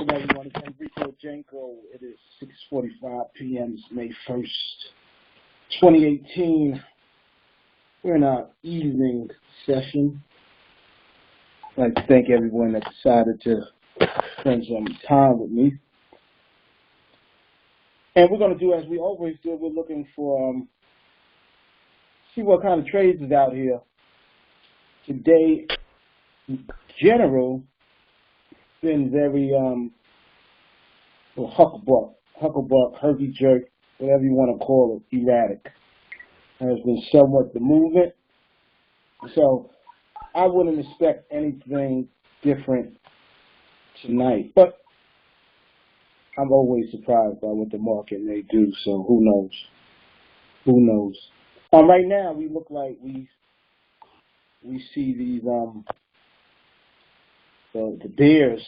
welcome everyone. It's Enrico Janko. It is 6:45 p.m. It's May 1st, 2018. We're in our evening session. I'd like to thank everyone that decided to spend some time with me. And we're going to do as we always do. We're looking for, see what kind of trades is out here. Today, in general, been very hucklebuck, herky-jerk, whatever you want to call it, erratic. Has been somewhat the movement. So I wouldn't expect anything different tonight. But I'm always surprised by what the market may do, so who knows? Who knows? Right now, we look like we see these the bears.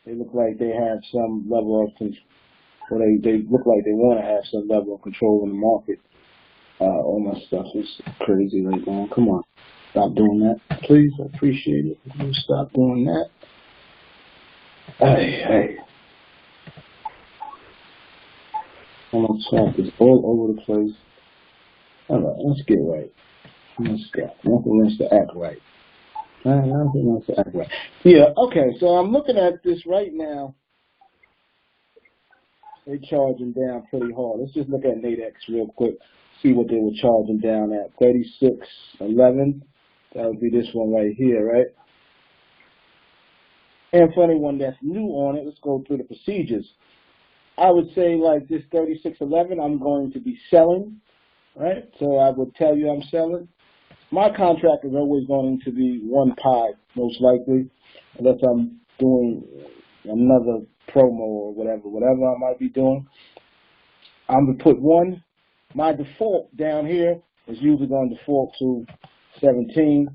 They look like they have some level of control. Well, they look like they want to have some level of control in the market. All my stuff is crazy right now. Come on, stop doing that, please. I appreciate it. You stop doing that. Hey. I'm gonna talk this all over the place. All right, let's get right. Let's go. Nothing wants to act right. Nothing wants to act right. Yeah, okay, so I'm looking at this right now. They're charging down pretty hard. Let's just look at NADEX real quick, see what they were charging down at. 36.11. That would be this one right here, right? And for anyone that's new on it, let's go through the procedures. I would say like this 36.11, I'm going to be selling, right? So I would tell you I'm selling. My contract is always going to be one pie, most likely, unless I'm doing another promo or whatever I might be doing. I'm going to put one. My default down here is usually going to default to 17.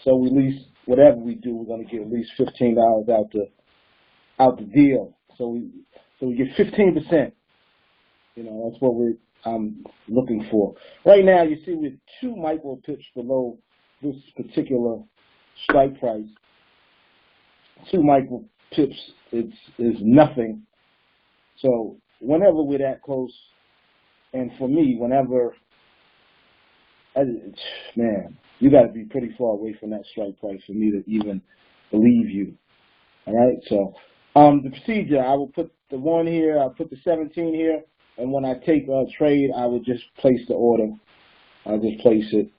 So we at least, whatever we do, we're going to get at least $15 out the deal. So we get 15%. You know, that's what I'm looking for. Right now, you see we're 2 micro pips below this particular strike price. 2 micro pips is nothing. So whenever we're that close, and for me, whenever, man, you got to be pretty far away from that strike price for me to even believe you. All right, so the procedure, I will put the 1 here, I'll put the 17 here, and when I take a trade, I would just place the order. I'll just place it.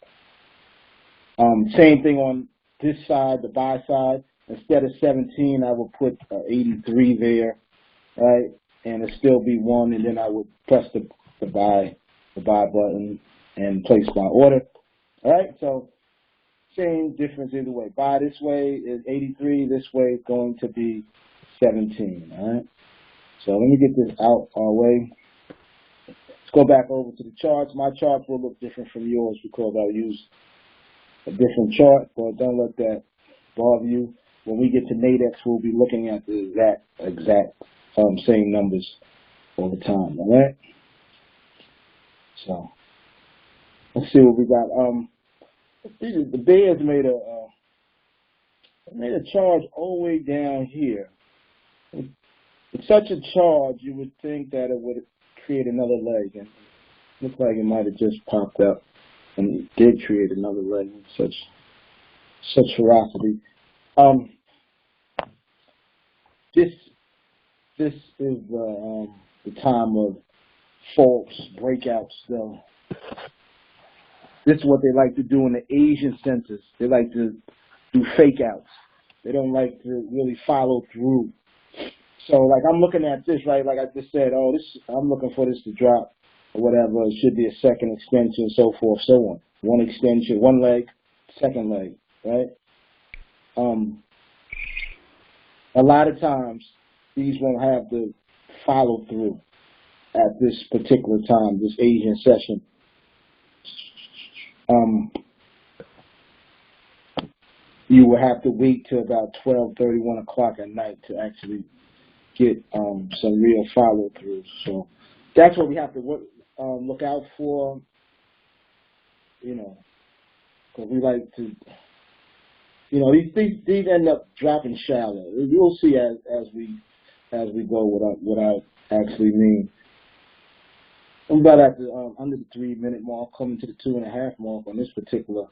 Same thing on this side, the buy side. Instead of 17, I will put 83 there, right? And it'll still be 1, and then I would press the buy button and place my order. All right, so same difference either way. Buy this way is 83, this way is going to be 17, all right? So let me get this out our way. Let's go back over to the charts. My charts will look different from yours because I'll use a different chart, but don't let that bother you. When we get to NADEX, we'll be looking at the exact same numbers all the time, all right? So let's see what we got. The Bears made a charge all the way down here. With such a charge, you would think that it would create another leg, and it looked like it might have just popped up, and it did create another leg with such ferocity. This is the time of false breakouts, though. This is what they like to do in the Asian centers. They like to do fake outs. They don't like to really follow through. So, like, I'm looking at this, right? Like I just said, I'm looking for this to drop or whatever. It should be a second extension, so forth, so on. 1 extension, 1 leg, 2nd leg, right? A lot of times, these won't have the follow through at this particular time, this Asian session. You will have to wait till about 12:30, 1 o'clock at night to actually get some real follow through. So that's what we have to look out for, you know, because we like to You know, these end up dropping shallow. You'll see as we go what I actually mean. I'm about at the under the 3 minute mark, coming to the 2.5 mark on this particular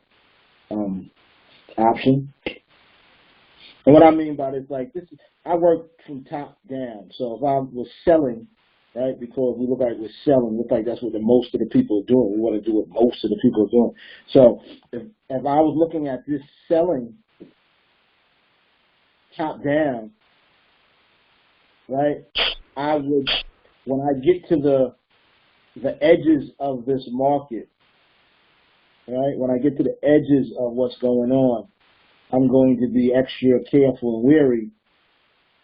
option. And what I mean by this, like this, I work from top down. So if I was selling, right, because we look like we're selling, look like that's what most of the people are doing. We want to do what most of the people are doing. So if I was looking at this selling top down, right, I would, when I get to the edges of this market, right, when I get to the edges of what's going on, I'm going to be extra careful and wary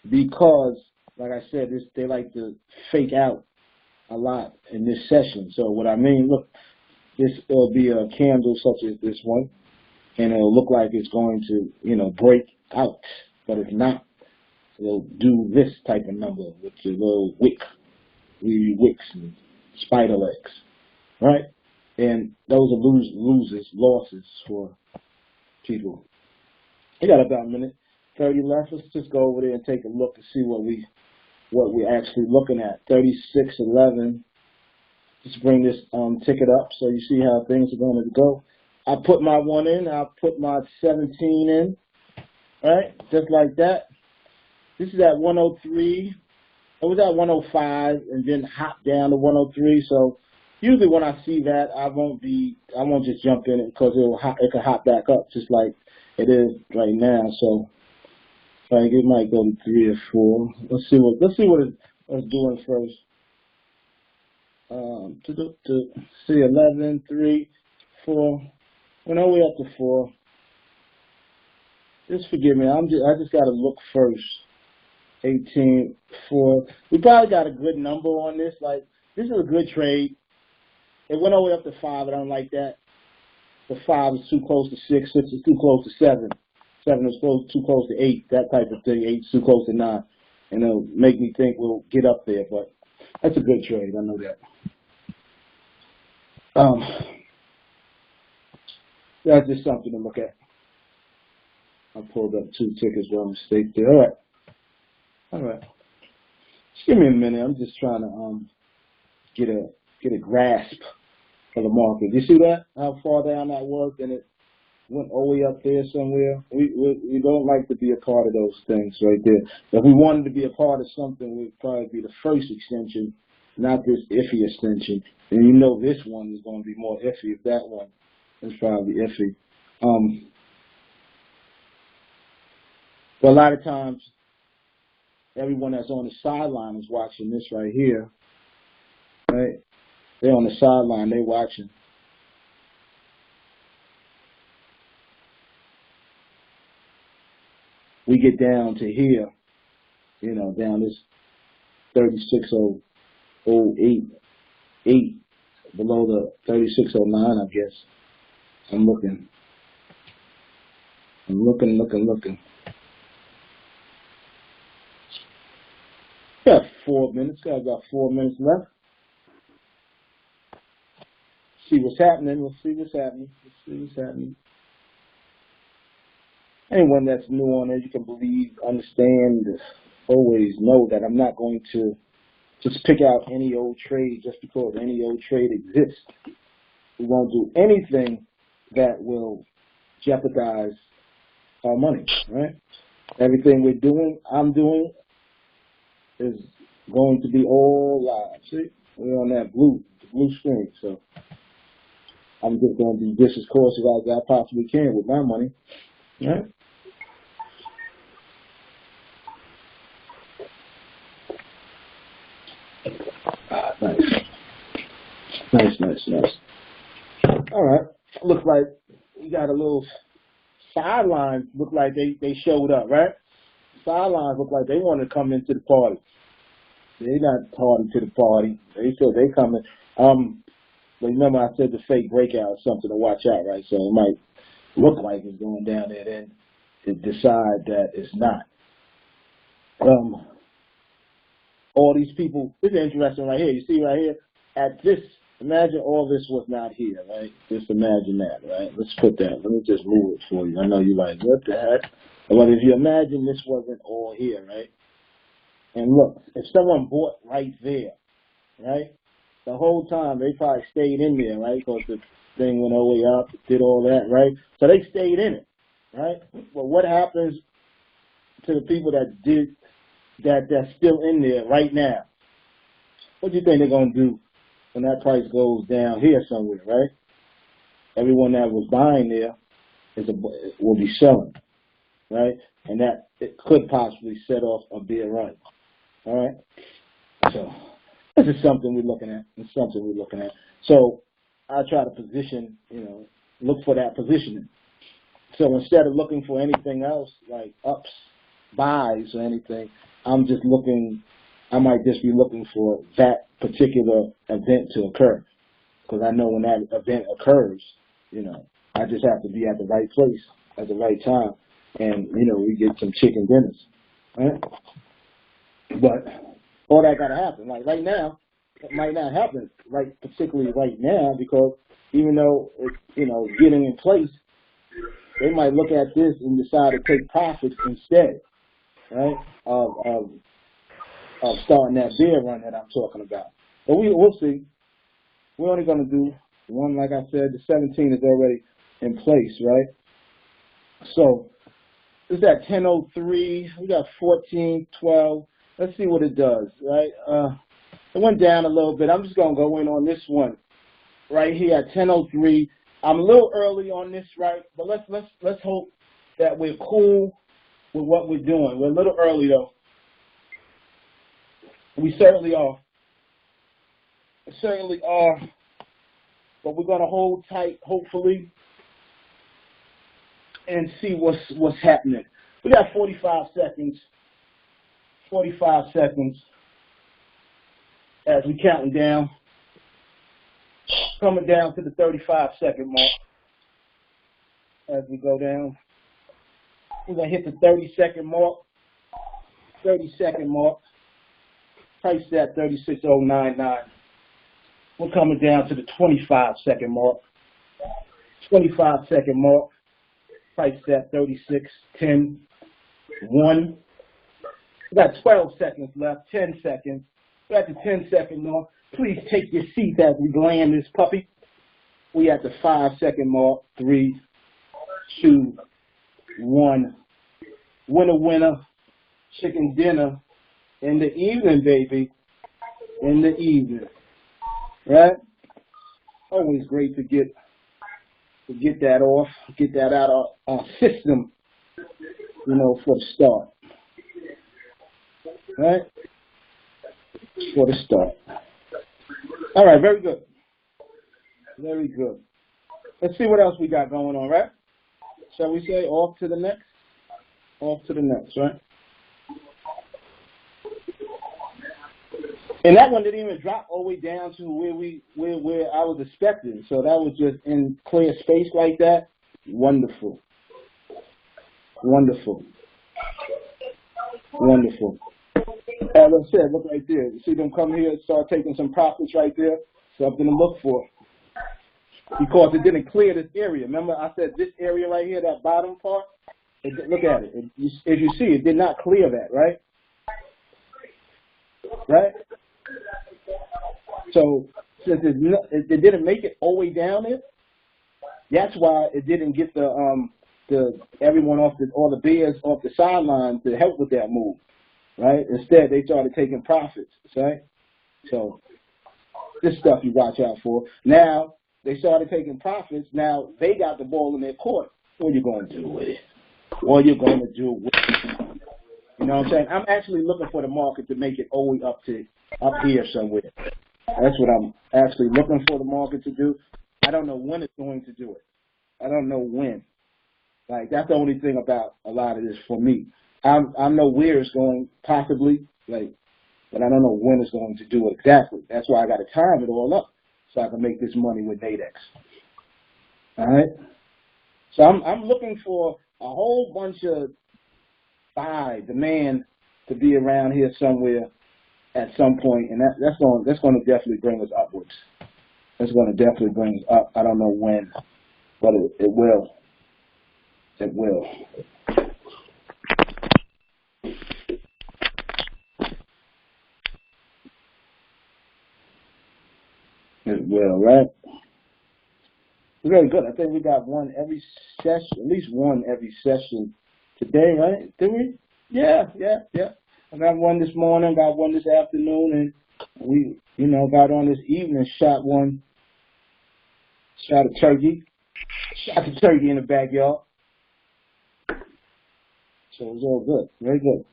because, like I said, they like to fake out a lot in this session. So what I mean, look, will be a candle such as this one, and it'll look like it's going to, you know, break out, but it's not. It'll do this type of number with your little wicks and spider legs, right? And those are losses for people. We got about a minute 30 left. Let's just go over there and take a look and see what we're actually looking at. 36.11. Just bring this ticket up so you see how things are going to go. I put my 1 in. I put my 17 in. Right, just like that. This is at 103. It was at 105 and then hop down to 103. So usually when I see that, I won't just jump in it because it can hop back up just like it is right now. So I think it might go to 3 or 4. Let's see what it's doing first. To see 11, 3, 4. We're all the way up to 4. Just forgive me. I just got to look first. 18, 4. We probably got a good number on this. Like, this is a good trade. It went all the way up to 5. I don't like that. The 5 is too close to 6. 6 is too close to 7. 7 is too close to 8. That type of thing. 8 is too close to 9. And it'll make me think we'll get up there. But that's a good trade. I know that. That's just something to look at. I pulled up 2 tickets by mistake there. All right. Just give me a minute. I'm just trying to get a grasp of the market. You see that? How far down that was, and it went all the way up there somewhere. We don't like to be a part of those things right there. If we wanted to be a part of something, we'd probably be the first extension, not this iffy extension. And you know this one is going to be more iffy if that one is probably iffy. But a lot of times, everyone that's on the sideline is watching this right here, right? They're on the sideline, they're watching. We get down to here, you know, down this 36.08, below the 36.09, I guess. I'm looking. Got 4 minutes. Got about 4 minutes left. See what's happening. We'll see what's happening. Anyone that's new on it, you can believe, understand, always know that I'm not going to just pick out any old trade just because any old trade exists. We won't do anything that will jeopardize our money, right? Everything I'm doing, is going to be all live. See, we're on that blue screen, so I'm just going to be just as cautious as I possibly can with my money. All right? Nice. All right. Looks like we got a little sideline. Look like they showed up, right? Sidelines look like they want to come into the party. They're not party to the party. They said they coming. But remember I said the fake breakout is something to watch out, right? So it might look like it's going down there, then it decide that it's not. All these people, this is interesting right here. You see right here, at this Imagine all this was not here, right? Just imagine that, right? Let's put that. Let me just move it for you. I know you're like, what the heck? But if you imagine this wasn't all here, right? And look, if someone bought right there, right? The whole time they probably stayed in there, right? Because the thing went all the way up, did all that, right? So they stayed in it, right? Well, what happens to the people that did that? That's still in there right now? What do you think they're gonna do when that price goes down here somewhere, right? Everyone that was buying there will be selling, right? And that it could possibly set off a bear run, all right? So this is something we're looking at. It's something we're looking at. So I try to position, look for that positioning. So instead of looking for anything else like ups, buys, or anything, I might just be looking for that particular event to occur. Because I know when that event occurs, I just have to be at the right place at the right time. And, we get some chicken dinners, right? But all that got to happen. Like right now, it might not happen, particularly right now, because even though it's, getting in place, they might look at this and decide to take profits instead, right, of starting that bear run that I'm talking about. But we'll see. We're only going to do one, like I said. The 17 is already in place, right? So it's at 10:03. We got 14:12. Let's see what it does, right? It went down a little bit. I'm just going to go in on this one right here at 10:03. I'm a little early on this, right? But let's hope that we're cool with what we're doing. We're a little early though. We certainly are. Certainly are. But we're going to hold tight, hopefully, and see what's happening. We got 45 seconds. 45 seconds as we counting down. Coming down to the 35-second mark as we go down. We're going to hit the 30-second mark. 30-second mark. Price at 36.099. We're coming down to the 25-second mark. 25-second mark. Price at 36.10. 1. We got 12 seconds left. 10 seconds. We're at the 10-second mark. Please take your seat as we land this puppy. We at the 5-second mark. 3, 2, 1. Winner, winner. Chicken dinner in the evening, baby. In the evening. Right? Always great to get that off, get that out of our system, for the start. Right? For the start. All right, very good. Very good. Let's see what else we got going on, right? Shall we say off to the next? Off to the next, right? And that one didn't even drop all the way down to where I was expecting. So that was just in clear space like that. Wonderful. Wonderful. Wonderful. As I said, look right there. You see them come here and start taking some profits right there? Something to look for. Because it didn't clear this area. Remember I said this area right here, that bottom part? Look at it. As you see, it did not clear that, right? Right? So since it didn't make it all the way down there, that's why it didn't get everyone all the bears off the sideline to help with that move, right? Instead, they started taking profits, right? So this stuff you watch out for. Now they started taking profits. Now they got the ball in their court. What are you going to do with it? What are you going to do with it? You know what I'm saying? I'm actually looking for the market to make it all the way up here somewhere. That's what I'm actually looking for the market to do. I don't know when it's going to do it. I don't know when. Like, that's the only thing about a lot of this for me. I know where it's going, possibly, but I don't know when it's going to do it exactly. That's why I got to time it all up so I can make this money with NADEX. All right? So I'm looking for a whole bunch of demand to be around here somewhere at some point, and that's going to definitely bring us upwards. It's going to definitely bring us up. I don't know when, but it will. It will. It will, right? Very good. I think we got one every session, at least one every session today, right? Did we? Yeah. I got one this morning, got one this afternoon, and we, got on this evening, shot a turkey in the backyard. So it was all good. Very good.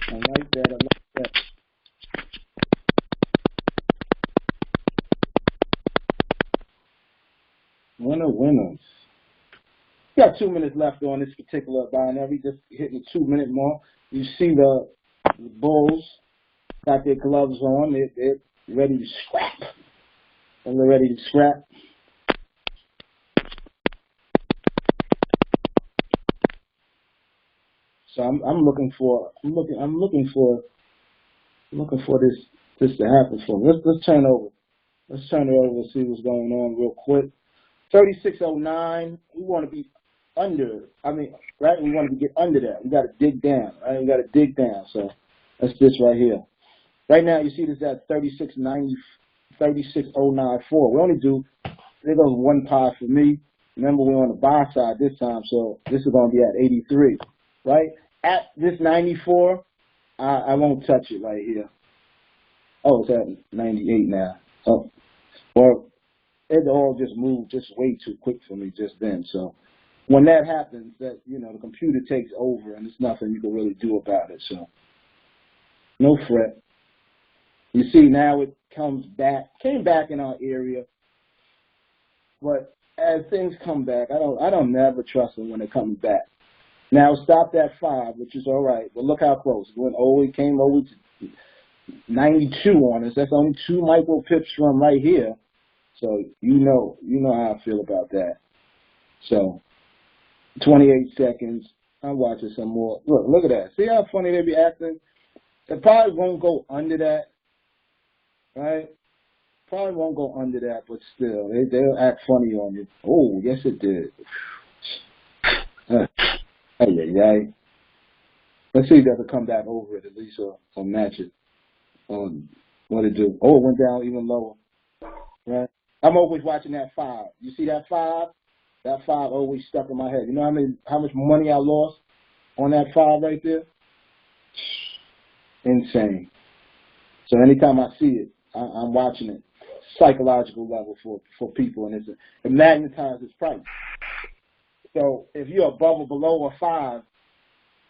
I like that. Winners. We got 2 minutes left on this particular binary, just hitting the 2 minute mark. You see the bulls got their gloves on. They're ready to scrap. And they're ready to scrap. So I'm looking for this to happen for me. Let's turn over. Let's turn it over and see what's going on real quick. 3609. We want to be under. Right? We want to get under that. We got to dig down. Right? We got to dig down. So that's this right here. Right now, you see this at 3690, 36094. We only do. There goes one pie for me. Remember, we're on the buy side this time, so this is going to be at 83. Right? At this 94, I won't touch it right here. Oh, it's at 98 now. Oh, well, it all just moved just way too quick for me just then. So when that happens, that the computer takes over and there's nothing you can really do about it. So no fret. You see now it came back in our area, but as things come back, I don't never trust them when it comes back. Now stopped at 5, which is all right, but look how close. It came over to 92 on us. That's only 2 micro pips from right here. So you know how I feel about that. So 28 seconds. I'm watching some more. Look at that. See how funny they be acting? It probably won't go under that, right? Probably won't go under that, but still, they'll act funny on you. Oh, yes it did. Let's see if they can come back over it at least or match it on what it do. Oh, it went down even lower, right? I'm always watching that 5. You see that 5? That 5 always stuck in my head. You know how much money I lost on that 5 right there? Insane. So anytime I see it, I'm watching it. Psychological level for people, and it magnetizes price. So if you're above or below a 5,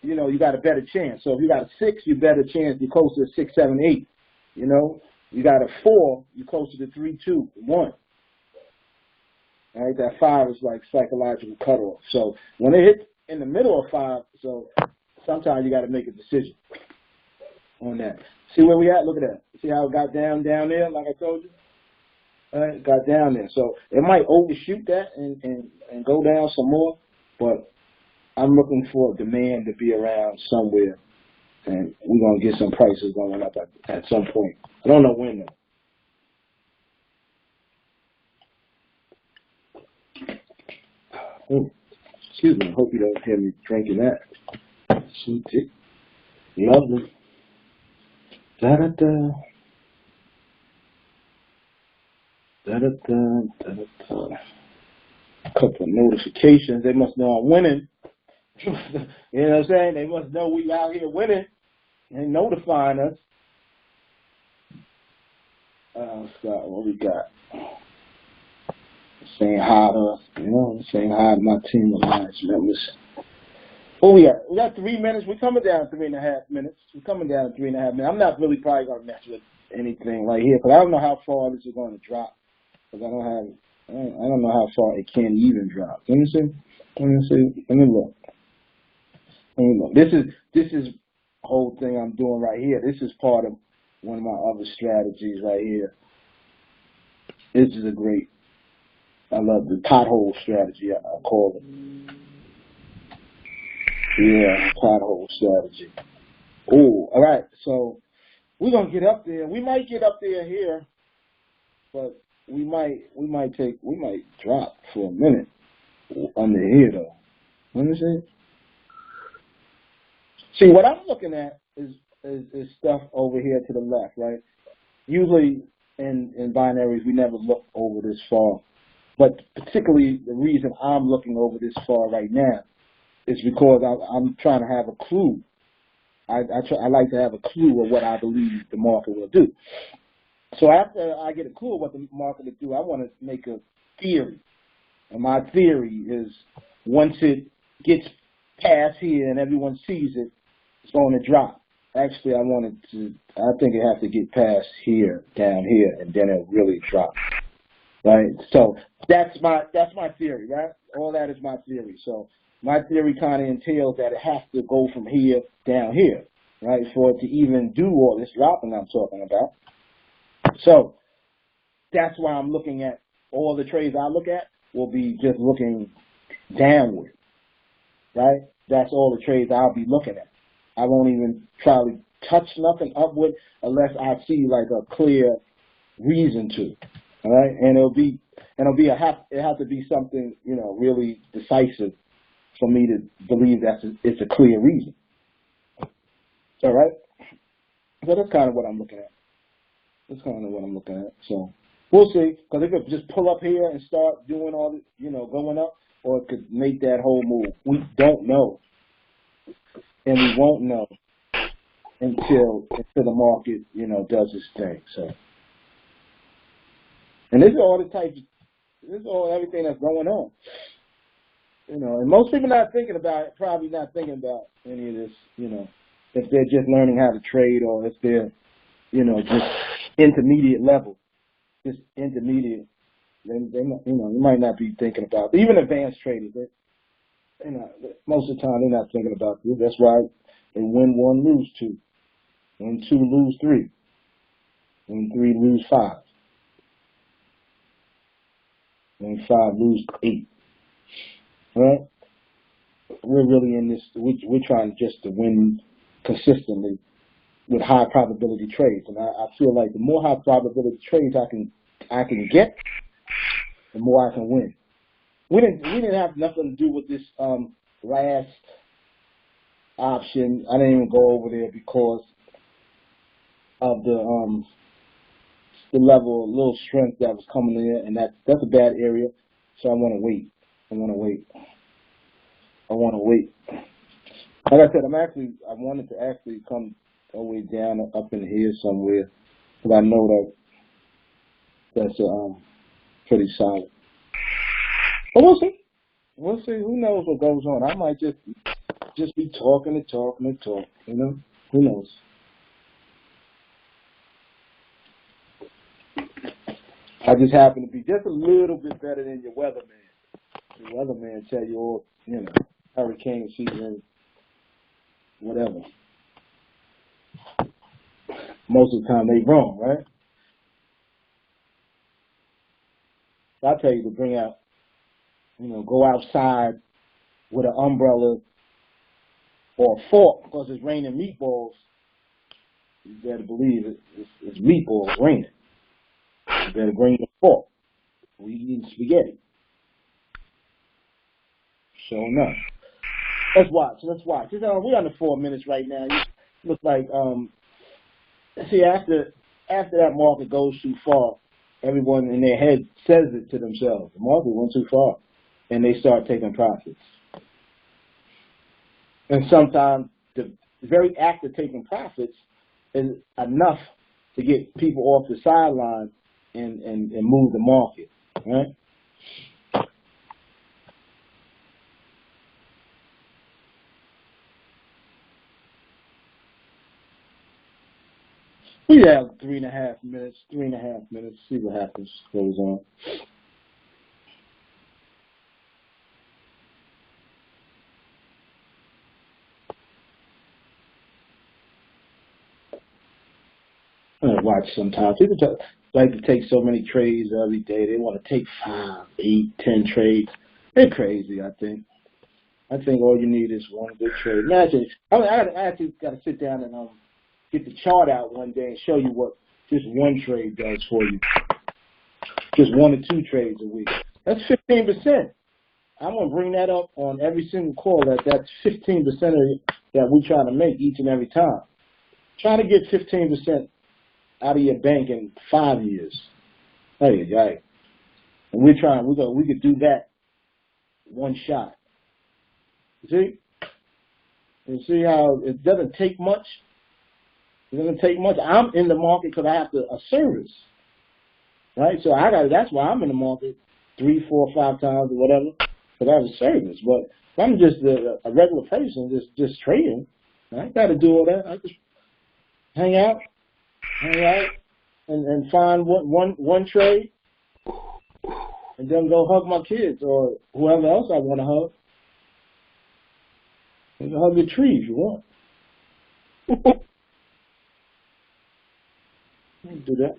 you got a better chance. So if you got a 6, you better chance you're closer to 6, 7, 8. You got a 4, you're closer to 3, 2, 1. All right, that 5 is like psychological cutoff. So when it hits in the middle of 5, so sometimes you got to make a decision on that. See where we at? Look at that. See how it got down there, like I told you? All right, it got down there. So it might overshoot that and go down some more, but I'm looking for demand to be around somewhere, and we're going to get some prices going up at some point. I don't know when, though. Oh, excuse me. I hope you don't hear me drinking that. Sweet. Lovely. Da-da-da. Da-da-da. Da-da-da. A couple of notifications. They must know I'm winning. You know what I'm saying? They must know we out here winning and notifying us. Scott, what we got? Saying hi to us, saying hi to my team of alliance members. What we got? We got 3 minutes. We're coming down 3.5 minutes. We're coming down 3.5 minutes. I'm not really probably going to mess with anything right here because I don't know how far this is going to drop. Because I don't know how far it can even drop. Let me see. Let me look. This is the whole thing I'm doing right here. This is part of one of my other strategies right here. This is I love the pothole strategy, I call it. Yeah, pothole strategy. Oh, all right. So we're gonna get up there. We might get up there here, but we might drop for a minute under here though. Understand? See, what I'm looking at is stuff over here to the left, right? Usually in binaries, we never look over this far. But particularly the reason I'm looking over this far right now is because I'm trying to have a clue. I like to have a clue of what I believe the market will do. So after I get a clue of what the market will do, I want to make a theory. And my theory is once it gets past here and everyone sees it, it's going to drop. Actually, I think it has to get past here, down here, and then it'll really drop. Right? So that's my theory, right? All that is my theory. So my theory kind of entails that it has to go from here down here, right, for it to even do all this dropping I'm talking about. So that's why I'm looking at all the trades I look at will be just looking downward, right? That's all the trades I'll be looking at. I won't even try to touch nothing upward unless I see like a clear reason to, all right? And it has to be something, you know, really decisive for me to believe it's a clear reason. All right? So that's kind of what I'm looking at. So we'll see, because it could just pull up here and start doing all the, you know, going up, or it could make that whole move. We don't know. And we won't know until the market, you know, does its thing. So, and this is everything that's going on. You know, and most people probably not thinking about any of this, you know, if they're just learning how to trade, or if they're, you know, just intermediate level, just intermediate. They you know, you might not be thinking about, even advanced traders. You know, most of the time they're not thinking about this. That's why they win 1, lose 2, win 2, lose 3, win 3, lose 5, win 5, lose 8. All right? We're really in this. We're trying just to win consistently with high probability trades, and I feel like the more high probability trades I can get, the more I can win. We didn't have nothing to do with this last option. I didn't even go over there because of the level of little strength that was coming in, and that's a bad area. So I want to wait. Like I said, I wanted to actually come all the way down up in here somewhere, because I know that's pretty solid. But we'll see. Who knows what goes on? I might just be talking and talking and talking. You know, who knows? I just happen to be just a little bit better than your weatherman. The weatherman tell you all, you know, hurricane season, whatever. Most of the time they wrong, right? So I tell you to bring out, you know, go outside with an umbrella or a fork because it's raining meatballs. You better believe it's meatballs raining. You better bring a fork. We eating spaghetti. So enough. Let's watch. You know, we're under 4 minutes right now. You look like see, after that market goes too far, everyone in their head says it to themselves. The market went too far, and they start taking profits. And sometimes the very act of taking profits is enough to get people off the sideline and move the market, right? We have 3.5 minutes, see what happens, goes on. I watch sometimes. People like to take so many trades every day. They want to take 5, 8, 10 trades. They're crazy, I think. I think all you need is one good trade. Imagine, I actually got to sit down and get the chart out one day and show you what just one trade does for you. Just 1 or 2 trades a week. That's 15%. I'm going to bring that up on every single call. That's 15% that we try to make each and every time. Try to get 15% out of your bank in 5 years. Hey, right. And we could do that one shot. See? You see how it doesn't take much? It doesn't take much. I'm in the market because I have a service. Right? So that's why I'm in the market 3, 4, 5 times or whatever, because I have a service. But if I'm just a regular person just trading, I ain't got to do all that. I just hang out and find one trade and then go hug my kids or whoever else I want to hug. You can hug the tree if you want. You can do that.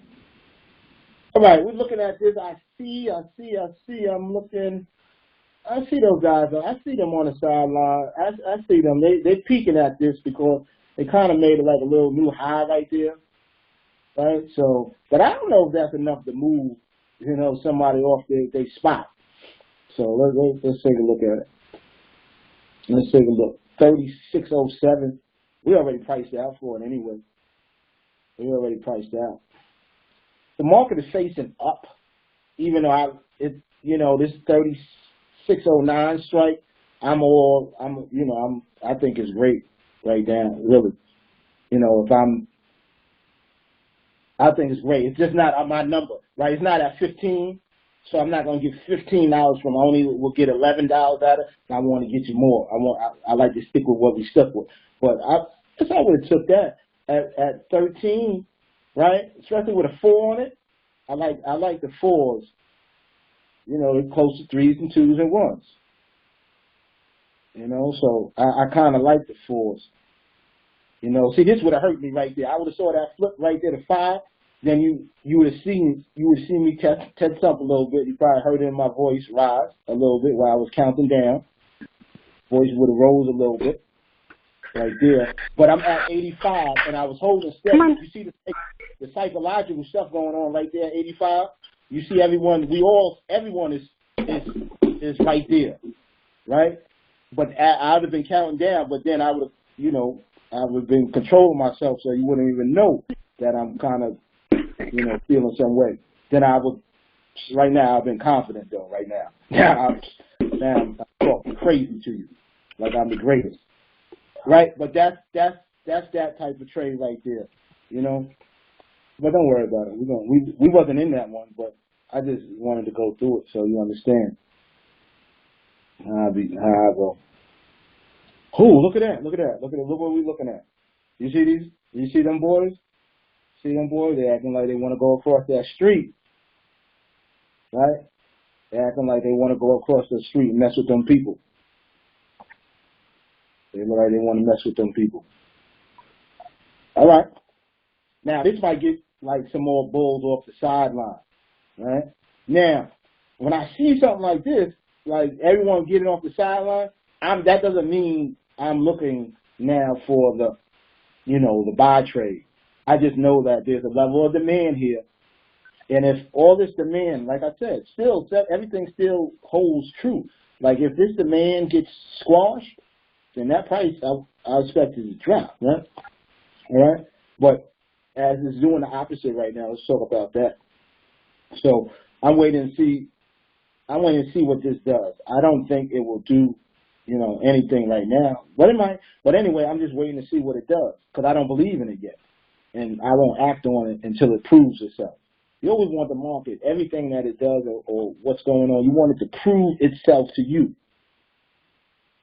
All right, we're looking at this. I see. I see those guys. I see them on the sideline. I see them. They're peeking at this because they kind of made it like a little new high right there. Right? So, but I don't know if that's enough to move, somebody off their spot. So let's take a look at it. Let's take a look. 36.07. We already priced out for it anyway. We already priced out. The market is facing up, even though this 36.09 strike. I think it's great right now. Really, I think it's great. It's just not on my number, right? It's not at 15, so I'm not gonna get $15 from. I only will get $11 out of it. I want to get you more. I like to stick with what we stuck with. But I would have took that at 13. Right, especially with a 4 on it. I like the 4s. They're close to 3s and 2s and 1s. So I kind of like the 4s. See, this would have hurt me right there. I would have saw that flip right there to 5. Then you would have seen me tense up a little bit. You probably heard it in my voice rise a little bit while I was counting down. Voice would have rose a little bit right there. But I'm at 85 and I was holding steady. You see the psychological stuff going on right there at 85. You see everyone is right there, right? But I would have been counting down, but then I would have been controlling myself so you wouldn't even know that I'm kind of, feeling some way. Then right now I've been confident though, right now. Now I'm talking crazy to you, like I'm the greatest. Right? But that's that type of trade right there, But don't worry about it. We wasn't in that one, but I just wanted to go through it so you understand how I go. Oh, look at that. Look what we're looking at. You see these? You see them boys? See them boys? They're acting like they want to go across that street. Right? They're acting like they want to go across the street and mess with them people. They look like they want to mess with them people. All right. Now, this might get like some more bulls off the sideline, right? Now, when I see something like this, like everyone getting off the sideline, that doesn't mean I'm looking now for the buy trade. I just know that there's a level of demand here. And if all this demand, like I said, everything still holds true. Like if this demand gets squashed, then that price I expect it to drop, right? All right? But as it's doing the opposite right now, let's talk about that. So I'm waiting to see what this does. I don't think it will do, anything right now. But it might. But anyway, I'm just waiting to see what it does because I don't believe in it yet. And I won't act on it until it proves itself. You always want the market, everything that it does or what's going on, you want it to prove itself to you.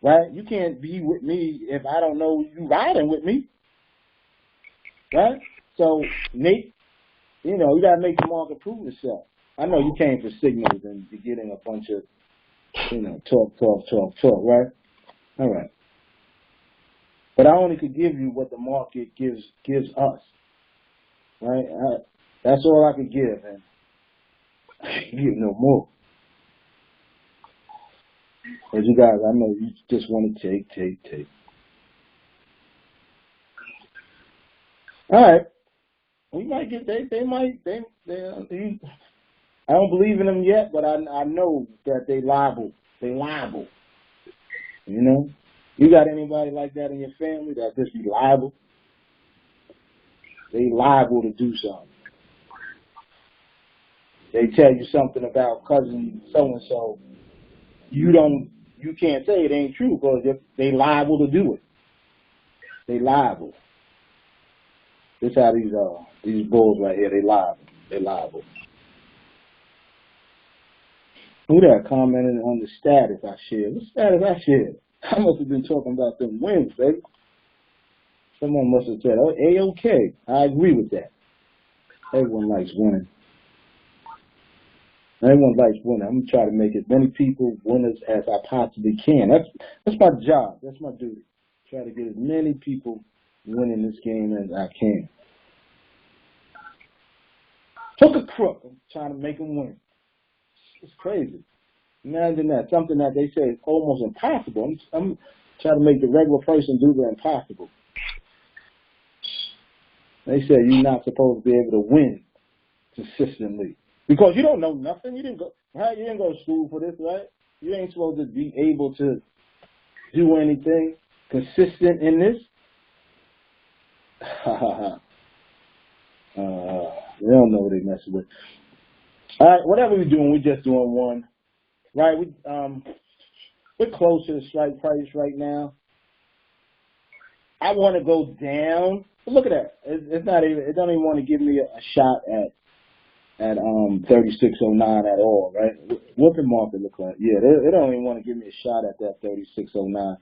Right? You can't be with me if I don't know you riding with me. Right? So, Nate, you got to make the market prove itself. I know you came for signals and you're getting a bunch of, talk, right? All right. But I only could give you what the market gives us. Right? That's all I could give, and I can't give no more. As you guys, I know you just want to take. All right. We might get, I don't believe in them yet, but I know that they liable. They liable. You know? You got anybody like that in your family that just be liable? They liable to do something. They tell you something about cousin so-and-so. You can't say it ain't true because they liable to do it. They liable. This how these bulls right here, they liable. They liable. Who that commented on the status I shared? What status I shared? I must have been talking about them wins, baby. Someone must have said, oh, A-OK. I agree with that. Everyone likes winning. Everyone likes winning. I'm going to try to make as many people winners as I possibly can. That's my job. That's my duty. Try to get as many people winning this game as I can. Took a crook. I'm trying to make them win. It's crazy. Imagine that. Something that they say is almost impossible. I'm trying to make the regular person do the impossible. They say you're not supposed to be able to win consistently because you don't know nothing. You didn't go to school for this, right? You ain't supposed to be able to do anything consistent in this. They don't know what they messing with. All right, whatever we're doing, we're just doing one. Right, we're close to the strike price right now. I want to go down. Look at that. It's not even. It don't even want to give me a shot at 3609 at all. Right? What the market look like? Yeah, they don't even want to give me a shot at that 3609.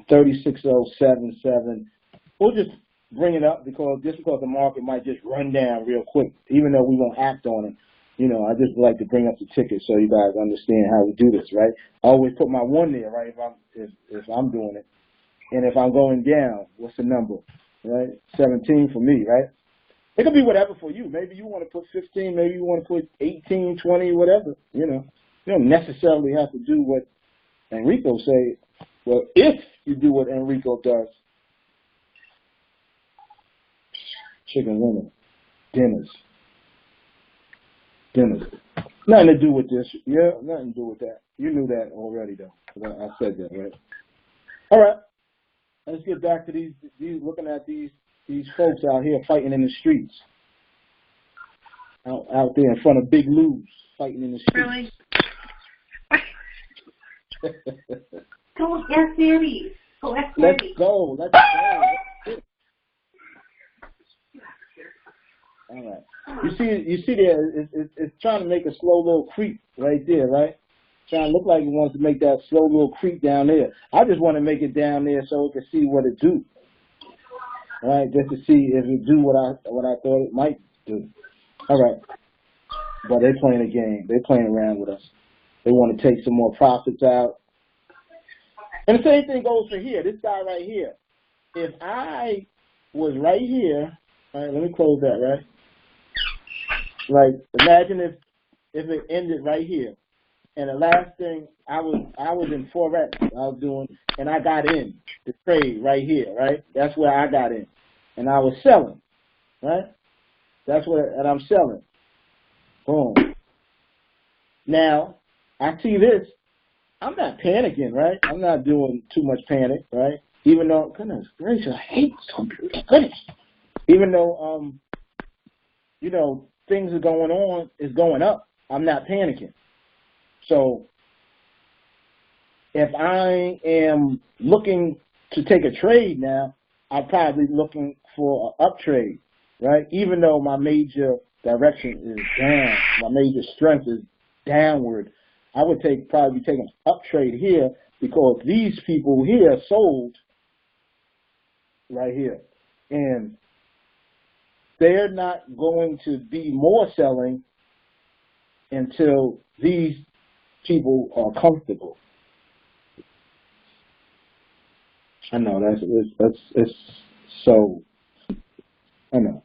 36077. We'll just bring it up because the market might just run down real quick, even though we won't act on it. You know, I just like to bring up the ticket so you guys understand how we do this, right? I always put my one there, right? If I'm doing it, and if I'm going down, what's the number, right? 17 for me, right? It could be whatever for you. Maybe you want to put 15, maybe you want to put 18, 20, whatever. You know, you don't necessarily have to do what Enrico say. Well, if you do what Enrico does, chicken dinner, dinners. Nothing to do with this. Yeah, nothing to do with that. You knew that already, though. I said that, right? All right. Let's get back to these looking at these folks out here fighting in the streets. Out there in front of Big Lou's, fighting in the streets. Really? Go ask Daddy. Go ask Let's Daddy. go. Let's go. All right. You see there, it's trying to make a slow little creep right there, right? Trying to look like it wants to make that slow little creep down there. I just want to make it down there so it can see what it do. All right, just to see if it do what I thought it might do. All right. But they're playing a game. They're playing around with us. They want to take some more profits out. And the same thing goes for here. This guy right here. If I was right here, all right, let me close that, right? Like, imagine if it ended right here. And the last thing, I was in Forex, I was doing, and I got in the trade right here, right? That's where I got in. And I was selling, right? And I'm selling. Boom. Now, I see this. I'm not panicking, right? I'm not doing too much panic, right? Even though, goodness gracious, I hate goodness. Even though, you know, things are going on, it's going up, I'm not panicking. So if I am looking to take a trade now, I'm probably looking for an up trade, right? Even though my major direction is down, my major strength is downward, I would probably be taking an up trade here because these people here sold right here. And they're not going to be more selling until these people are comfortable. I know it's so. I know.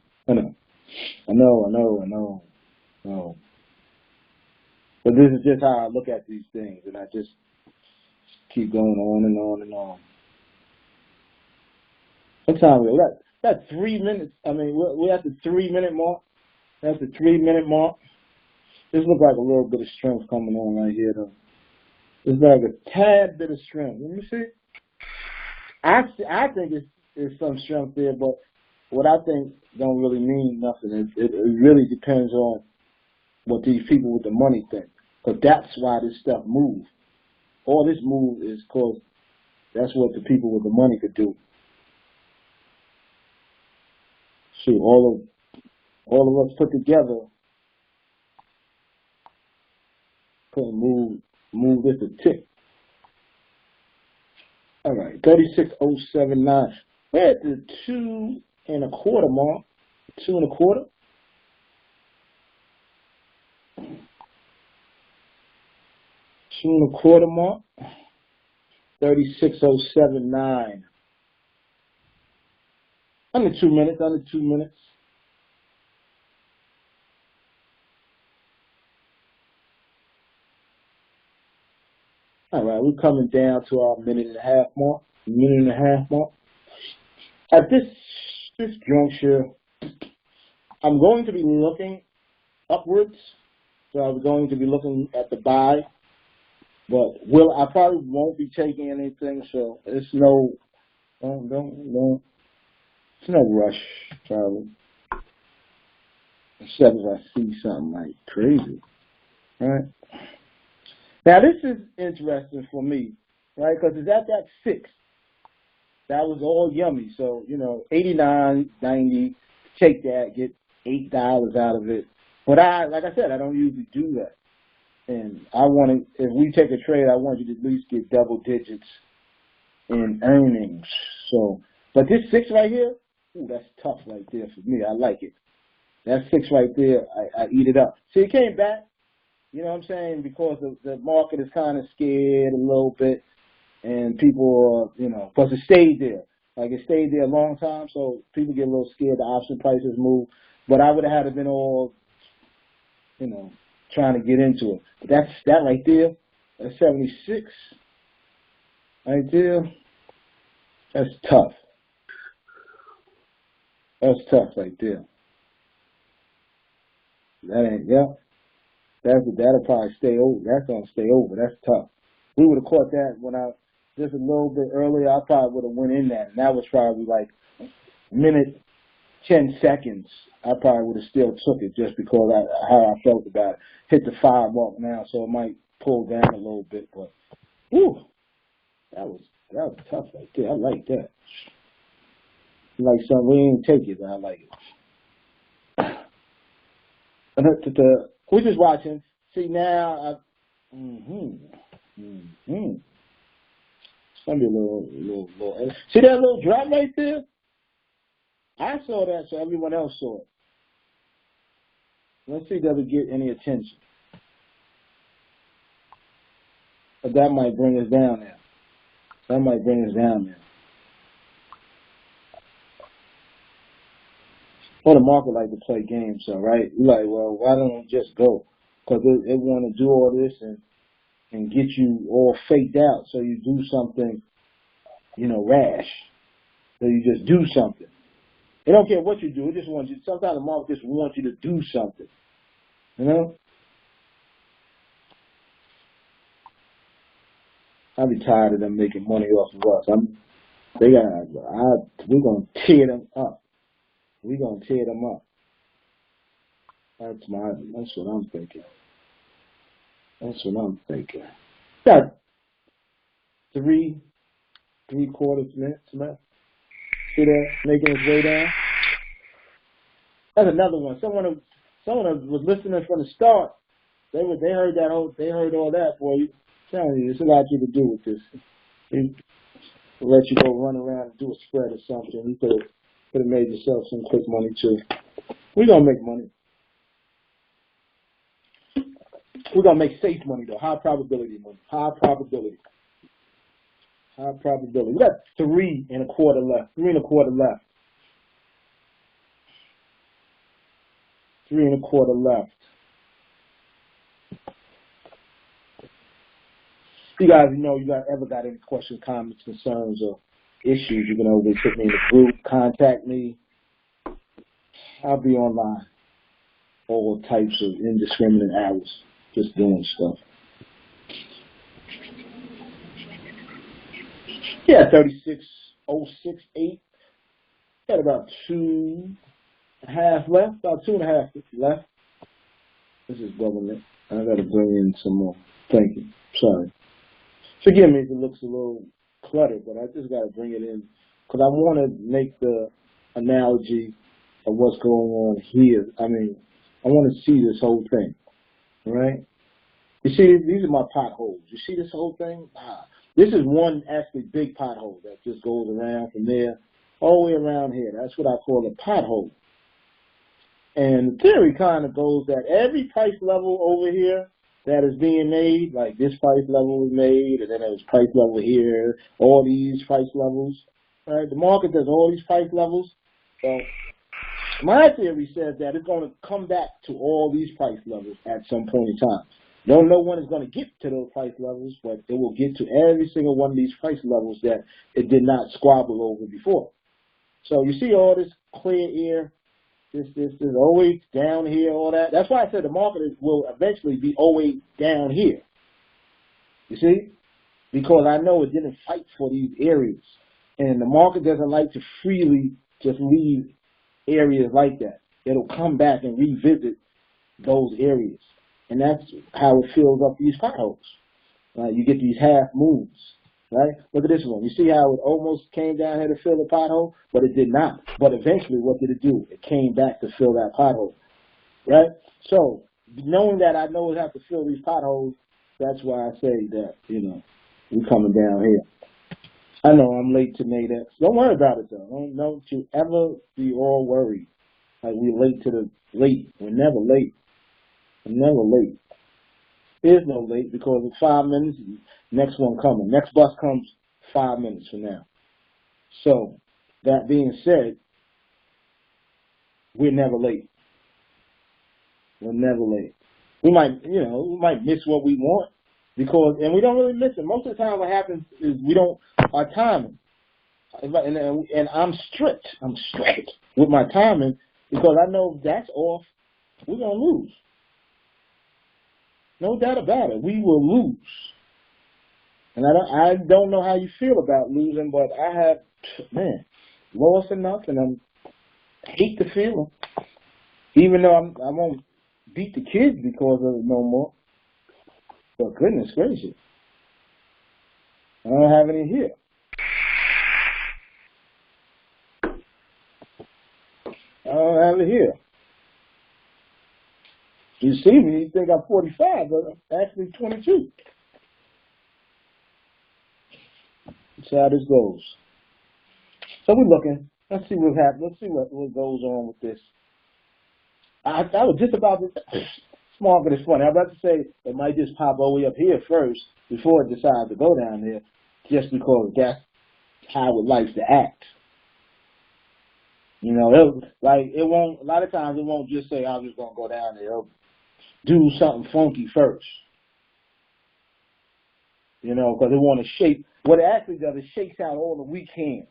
But this is just how I look at these things, and I just keep going on and on and on. Sometimes Got 3 minutes. I mean, we're at the 3-minute mark. That's the 3-minute mark. This looks like a little bit of strength coming on right here, though. It's like a tad bit of strength. Let me see. I think it's some strength there, but what I think don't really mean nothing. It really depends on what these people with the money think, because that's why this stuff moves. All this move is because that's what the people with the money could do. See, all of us put together couldn't move this a tick. All right, 36.079. We're at the 2 1/4 mark. 2 1/4. Two and a quarter mark. 36.079. Under 2 minutes. Under 2 minutes. All right, we're coming down to our 1.5 mark. 1.5 mark. At this juncture, I'm going to be looking upwards. So I'm going to be looking at the buy, but I probably won't be taking anything. So it's no rush, probably. Except if I see something like crazy, right? Now this is interesting for me, right? Because it's at that 6. That was all yummy. So, 89, 90, take that, get $8 out of it. But like I said, I don't usually do that. And if we take a trade, I want you to at least get double digits in earnings. So, but this 6 right here, ooh, that's tough right there for me. I like it. That 6 right there, I eat it up. See, it came back, you know what I'm saying, because the market is kind of scared a little bit. And people are, plus it stayed there. Like it stayed there a long time, so people get a little scared. The option prices move. But I would have had to been all, trying to get into it. But that right there, that's 76 right there. That's tough. That's tough right there. That'll probably stay over. That's gonna stay over. That's tough. We would have caught that just a little bit earlier. I probably would have went in that, and that was probably like minute 10 seconds. I probably would have still took it just because how I felt about it. Hit the 5 mark now, so it might pull down a little bit, but whew, that was tough right there. I like that. Like something we ain't take it, but I like it. We're just watching. See now, it's gonna be a little. See that little drop right there? I saw that, so everyone else saw it. Let's see, does it get any attention? But that might bring us down there. Well, the market like to play games, so right? You're like, well, why don't it just go? Because it want to do all this and get you all faked out, so you do something, rash. So you just do something. They don't care what you do. It just wants you. Sometimes the market just wants you to do something. I'll be tired of them making money off of us. We're gonna tear them up. That's what I'm thinking. Got 3/4 minutes left. See that making its way down? That's another one. Someone was listening from the start. They heard all that, boy. I'm telling you, there's a lot you can do with this. They let you go run around and do a spread or something. You could have made yourself some quick money too. We're gonna make money. We're gonna make safe money though. High probability money. High probability. We got 3 1/4 left. 3 1/4 left. 3 1/4 left. You guys ever got any questions, comments, concerns, or issues, you can always put me in the group, contact me. I'll be online all types of indiscriminate hours, just doing stuff. Yeah, 36,068. Got about 2.5 left, about 2.5 left. This is government. I got to bring in some more. Thank you. Sorry. Forgive me if it looks a little cluttered, but I just got to bring it in because I want to make the analogy of what's going on here. I mean, I want to see this whole thing, right? You see, these are my potholes. You see this whole thing? This is one actually big pothole that just goes around from there all the way around here. That's what I call a pothole. And the theory kind of goes that every price level over here that is being made, like this price level was made, and then there was price level here, all these price levels, right? The market does all these price levels. So my theory says that it's going to come back to all these price levels at some point in time. Don't know when it's going to get to those price levels, but it will get to every single one of these price levels that it did not squabble over before. So you see all this clear air, this always down here, all that. That's why I said the market will eventually be always down here. You see? Because I know it didn't fight for these areas. And the market doesn't like to freely just leave areas like that. It'll come back and revisit those areas. And that's how it fills up these potholes. You get these half moons, right? Look at this one. You see how it almost came down here to fill the pothole, but it did not. But eventually, what did it do? It came back to fill that pothole, right? So knowing that I know it has to fill these potholes, that's why I say that, we're coming down here. I know I'm late to NADEX. Don't worry about it, though. Don't you ever be all worried. Like we're late to the late. We're never late. I'm never late. There's no late because in 5 minutes, next one coming. Next bus comes 5 minutes from now. So, that being said, we're never late. We're never late. We might miss what we want and we don't really miss it. Most of the time what happens is our timing. And I'm strict. I'm strict with my timing because I know if that's off, we're going to lose. No doubt about it. We will lose. And I don't know how you feel about losing, but I have, lost enough, and I hate the feeling. Even though I won't beat the kids because of it no more. But goodness gracious. I don't have any here. I don't have it here. You see me, you think I'm 45, but I'm actually 22. That's how this goes. So we're looking. Let's see what happens. Let's see what goes on with this. I was just about to, this market is funny. I was about to say it might just pop all the way up here first before it decides to go down there, just because that's how it likes to act. It won't, a lot of times it won't just say, I'm just going to go down there. It'll do something funky first. Because they want to shake. What it actually does is shakes out all the weak hands.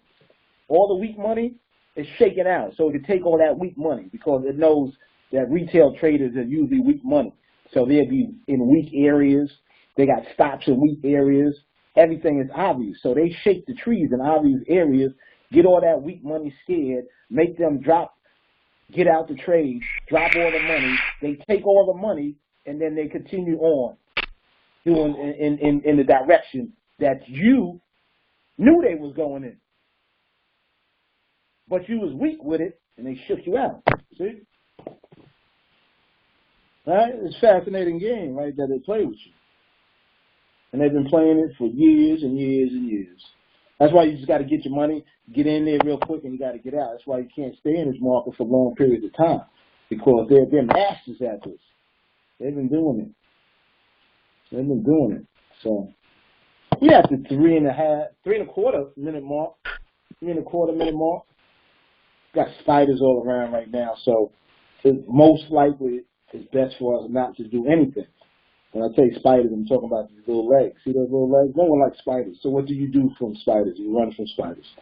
All the weak money is shaken out. So it can take all that weak money because it knows that retail traders are usually weak money. So they'll be in weak areas. They got stops in weak areas. Everything is obvious. So they shake the trees in obvious areas, get all that weak money scared, make them drop, get out the trade, drop all the money. They take all the money, and then they continue on doing in the direction that you knew they was going in. But you was weak with it, and they shook you out. See? Right? It's a fascinating game, right, that they play with you. And they've been playing it for years and years and years. That's why you just got to get your money, get in there real quick, and you got to get out. That's why you can't stay in this market for long periods of time, because they're masters at this. They've been doing it. They've been doing it. So we at the 3.25 minute mark. 3.25 minute mark. Got spiders all around right now, so most likely it's best for us not to do anything. When I say spiders, I'm talking about these little legs. See those little legs? No one likes spiders. So what do you do from spiders? You run from spiders,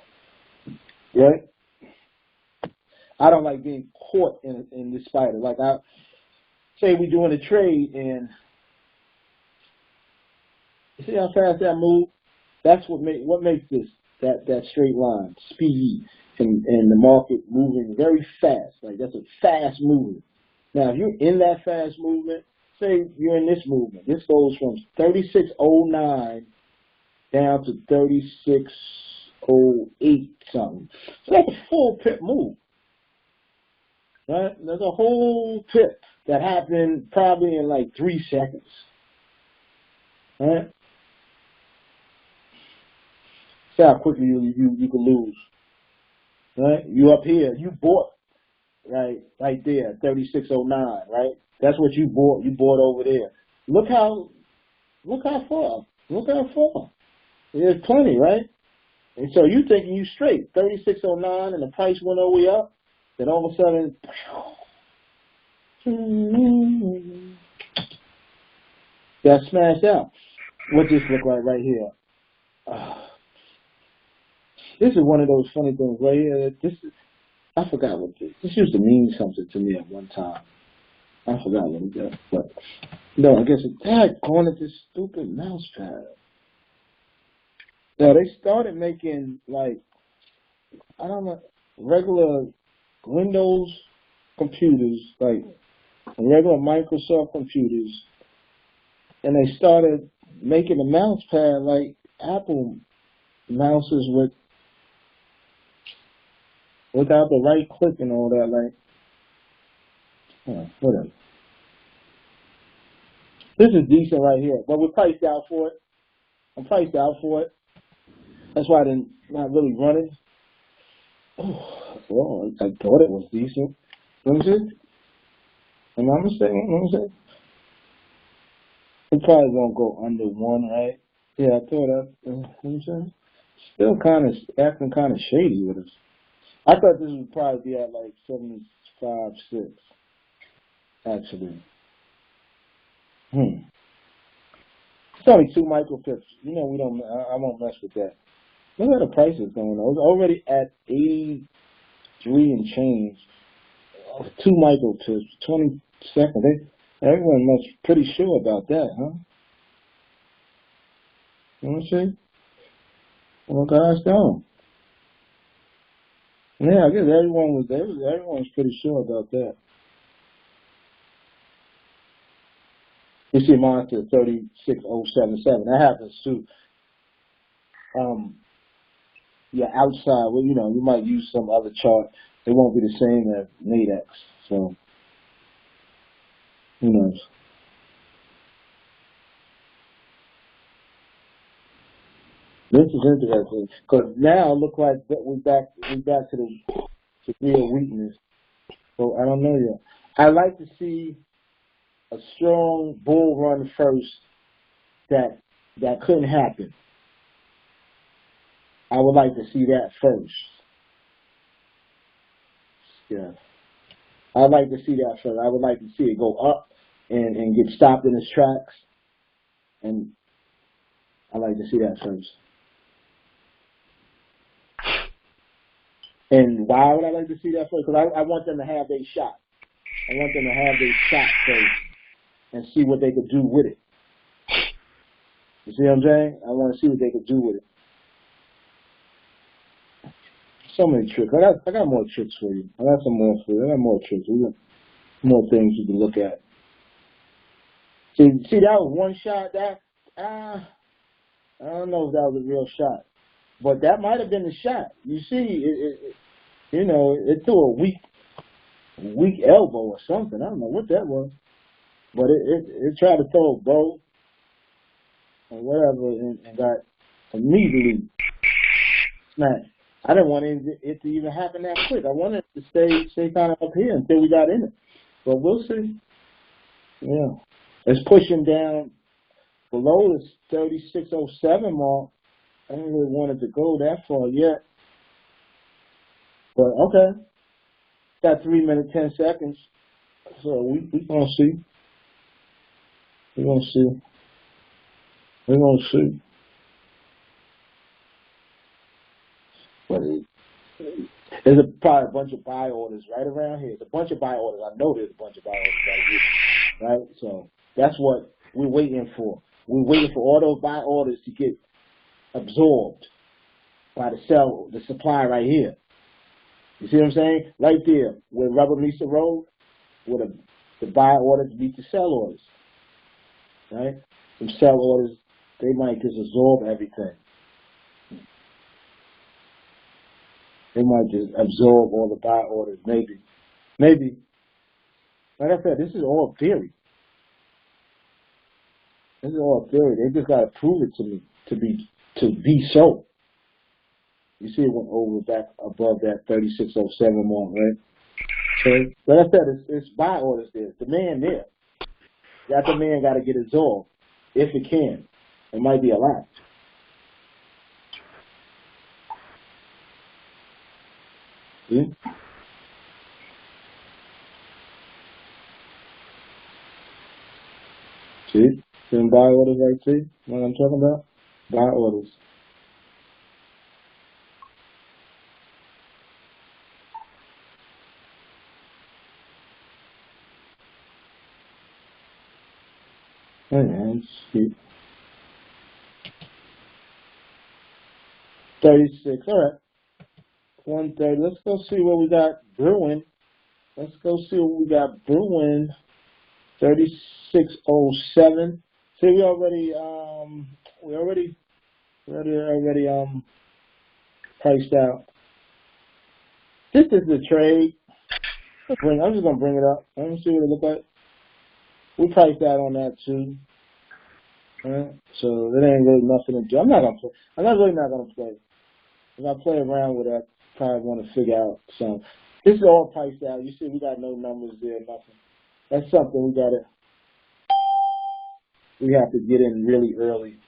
right? I don't like being caught in this spider. Like I say we're doing a trade and you see how fast that move? That's what makes this that straight line, speed, and the market moving very fast. Like that's a fast movement. Now if you're in that fast movement, say you're in this movement. This goes from 36.09 down to 36.08 something. So that's a full pip move. Right? There's a whole pip that happened probably in like 3 seconds. Right? See how quickly you can lose. Right? You up here, you bought right there, 36.09, right? That's what you bought. You bought over there. Look how far. Look how far. There's plenty, right? And so you thinking you straight, 36.09, and the price went all the way up. Then all of a sudden, got smashed out. What this look like right here? This is one of those funny things right here. I forgot what this used to mean something to me at one time. I forgot what it did, but no, I guess it's going at this stupid mouse pad. Now they started making like I don't know regular Windows computers, like regular Microsoft computers, and they started making a mouse pad like Apple mouses without the right click and all that, like whatever. This is decent right here, but we're priced out for it. I'm priced out for it. That's why I'm not really running. Oh, well, I thought it was decent. Let me see. Am I mistaken? Let me see. It probably won't go under 1, right? Yeah, I thought that. Let me see. Still kind of acting kind of shady with us. I thought this would probably be at like 75.6. Actually. It's only 2 micropips. You know I won't mess with that. Look at the prices going on. It's already at 83 and change. 2 micropips, 20 seconds. Everyone must pretty sure about that, huh? Let me see. Oh gosh, no. Yeah, I guess everyone's pretty sure about that. You see mine to 36.077. That happens too. Yeah, outside, well, you might use some other chart. It won't be the same as NADEX. So, who knows? This is interesting because now it looks like that we're back to the real weakness. So I don't know yet. I like to see a strong bull run first that couldn't happen. I would like to see that first. Yeah. I'd like to see that first. I would like to see it go up and get stopped in its tracks. And I'd like to see that first. And why would I like to see that first? Because I want them to have their shot. I want them to have their shot first and see what they could do with it. You see what I'm saying? I want to see what they could do with it. So many tricks. I got more tricks for you. I got some more for you. I got more tricks. We got more things you can look at. See, that was one shot. I don't know if that was a real shot, but that might have been the shot. You see, it threw a weak elbow or something. I don't know what that was, but it tried to throw a bow or whatever and got immediately smacked. I didn't want it to even happen that quick. I wanted it to stay kind of up here until we got in it. But we'll see. Yeah. It's pushing down below this 36.07 mark. I didn't really want it to go that far yet. But okay. Got 3 minutes, 10 seconds. So we gonna see. We're gonna see. We're gonna see. But there's probably a bunch of buy orders right around here. There's a bunch of buy orders. I know there's a bunch of buy orders right here. Right? So that's what we're waiting for. We're waiting for all those buy orders to get absorbed by the supply right here. You see what I'm saying? Right there, where rubber meets the road, where the buy orders meet the sell orders. Right? Some sell orders, they might just absorb everything. They might just absorb all the buy orders, maybe. Maybe. Like I said, this is all theory. This is all theory. They just got to prove it to me to be so. You see it went over back above that 3607 mark, right? So, like I said, it's buy orders there. Demand there. That demand got to get absorbed, if it can. It might be a lot. See? See? Some buy orders right there? What I'm talking about? Buy orders. Oh, yeah, let's see. 36. All right. 130. Let's go see what we got brewing. Let's go see what we got brewing. 3607. See, we already priced out. This is the trade. I'm just gonna bring it up. Let me see what it looks like. We priced out on that too. All right. So there ain't really nothing to do. I'm not really not gonna play. If I play around with that, I probably want to figure out some. This is all priced out. You see, we got no numbers there, nothing. That's something we have to get in really early.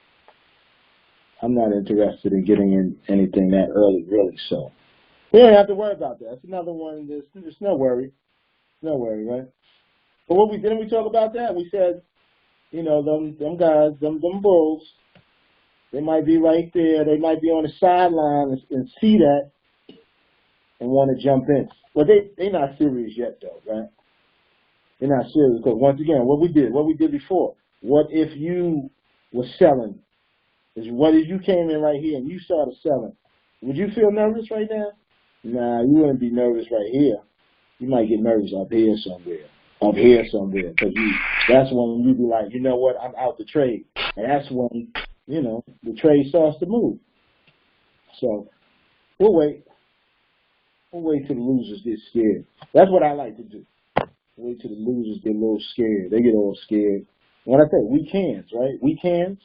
I'm not interested in getting in anything that early, really. So we don't have to worry about that. That's another one. There's no worry, right? But didn't we talk about that? We said, you know, them guys, them bulls, they might be right there. They might be on the sideline and see that and want to jump in. But they're not serious yet, though, right? They're not serious because once again, what we did before. What if you were selling? What if you came in right here and you started selling? Would you feel nervous right now? Nah, you wouldn't be nervous right here. You might get nervous up here somewhere. Because that's when you be like, you know what, I'm out the trade. And that's when, you know, the trade starts to move. So we'll wait. We'll wait till the losers get scared. That's what I like to do. Wait till the losers get a little scared. They get all scared. When I say weak hands, right? Weak hands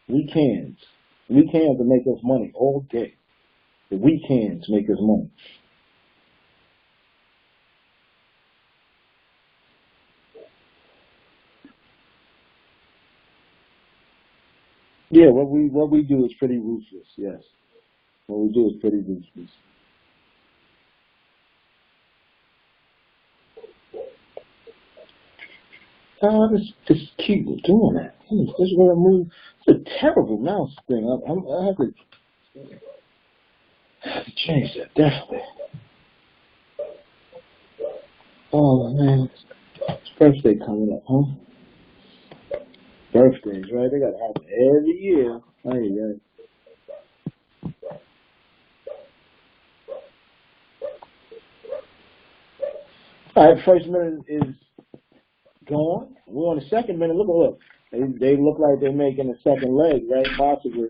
will make us money all day. The weak hands make us money. Yeah, what we do is pretty ruthless. Yes, what we do is pretty ruthless. Just keep doing that. This is where I move. It's a terrible mouse thing. I have to change that, definitely. Oh, man. It's birthday coming up, huh? Birthdays, right? They got to happen every year. Right. All right, first minute is gone. We're on the second minute. Look. They look like they're making a second leg, right? Possibly.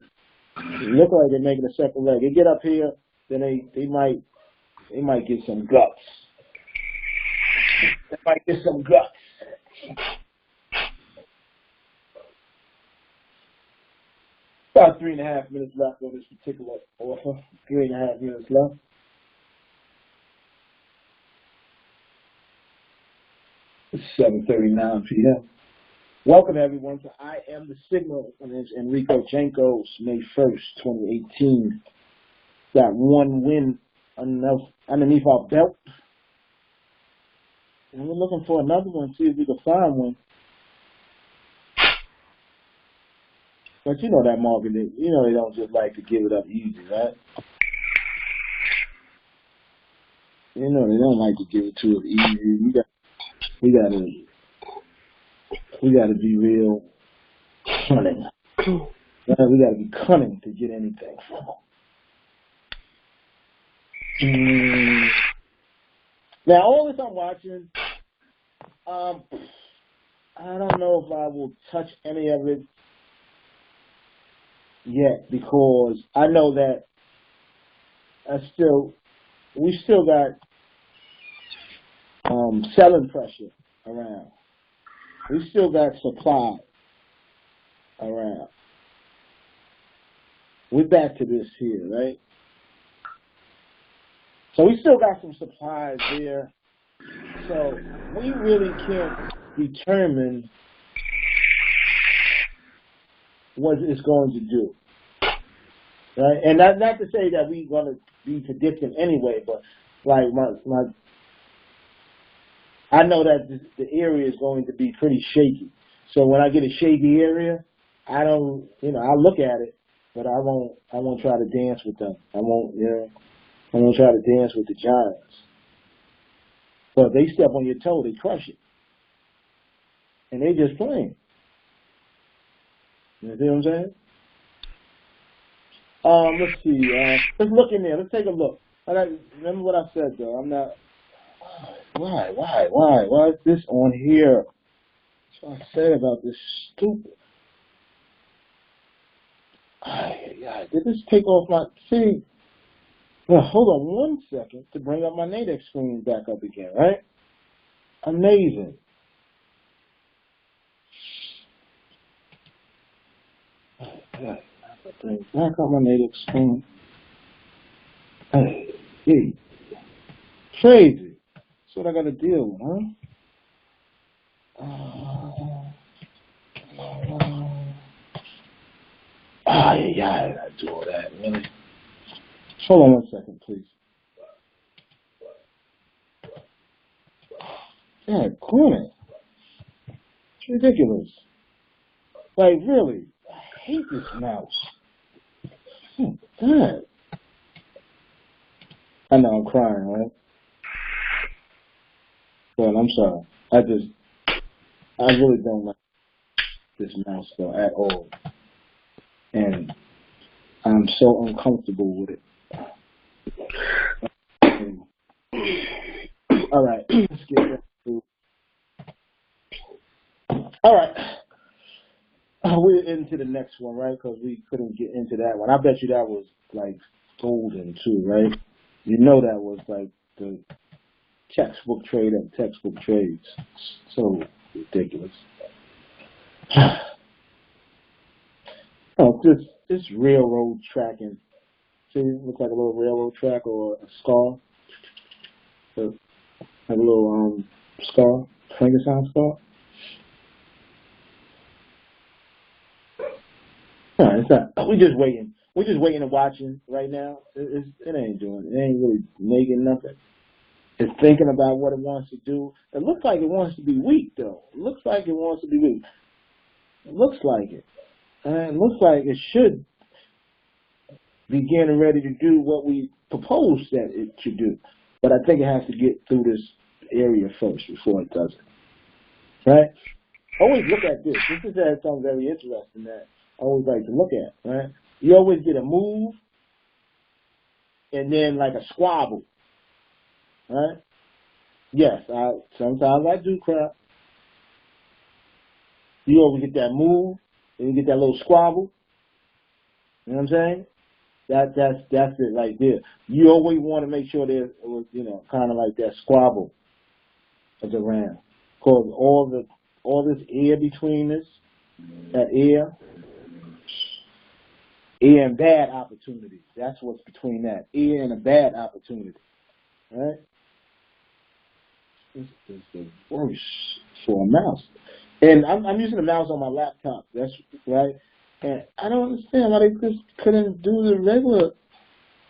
They look like they're making a second leg. They get up here, then they might get some guts. They might get some guts. About 3.5 minutes left on this particular offer. 3.5 minutes left. It's 7:39 p.m. Welcome everyone to I Am the Signal. My name is Enrico Jankos, May 1st, 2018. Got one win underneath our belt. And we're looking for another one, see if we can find one. But you know that market, you know they don't just like to give it up easy, right? You know they don't like to give it to us easy. We gotta be real cunning. Right? We gotta be cunning to get anything from them. Now all this I'm watching, I don't know if I will touch any of it yet, because I know that we still got selling pressure around. We still got supply around. We're back to this here, right? So we still got some supplies there. So we really can't determine what it's going to do, right? And not to say that we're going to be predicting anyway, but like I know that the area is going to be pretty shaky. So when I get a shaky area, I don't, I look at it, but I won't try to dance with them. I won't try to dance with the giants. But if they step on your toe, they crush it. And they just playing. You see what I'm saying? Let's see. Let's look in there. Let's take a look. Remember what I said, though. I'm not. Why is this on here? That's what I said about this stupid. Did this take off my. See. Well, hold on 1 second to bring up my NADEX screen back up again, right? Amazing. Bring back up my NADEX screen. Hey, crazy. That's what I got to deal with, huh? I do all that, really. Hold on 1 second, please. Yeah, corner. It's ridiculous. Like, really, I hate this mouse. God. I know I'm crying, right? Well, I'm sorry. I really don't like this mouse though at all, and I'm so uncomfortable with it. All right, let's get back to. All right, we're into the next one, right? Because we couldn't get into that one. I bet you that was like golden too, right? You know that was like the textbook trade of textbook trades. So ridiculous. Oh, this railroad tracking. See, it looks like a little railroad track or a scar. So, like a little scar, Frankenstein scar. No, it's not. We're just waiting. We're just waiting and watching right now. It ain't doing. It ain't really making nothing. It's thinking about what it wants to do. It looks like it wants to be weak, though. It looks like it wants to be weak. It looks like it. It looks like it should be getting ready to do what we proposed that it should do. But I think it has to get through this area first before it does it. Right? Always look at this. This is something very interesting that I always like to look at. Right? You always get a move and then like a squabble. Right? Yes, sometimes I do crap. You always get that move, and you get that little squabble. You know what I'm saying? That's it right there. You always want to make sure there's, kind of like that squabble is around. Cause all this air between this, that air and bad opportunities. That's what's between that air and a bad opportunity, right? This is the worst for a mouse. And I'm using the mouse on my laptop. That's right. And I don't understand why they just couldn't do the regular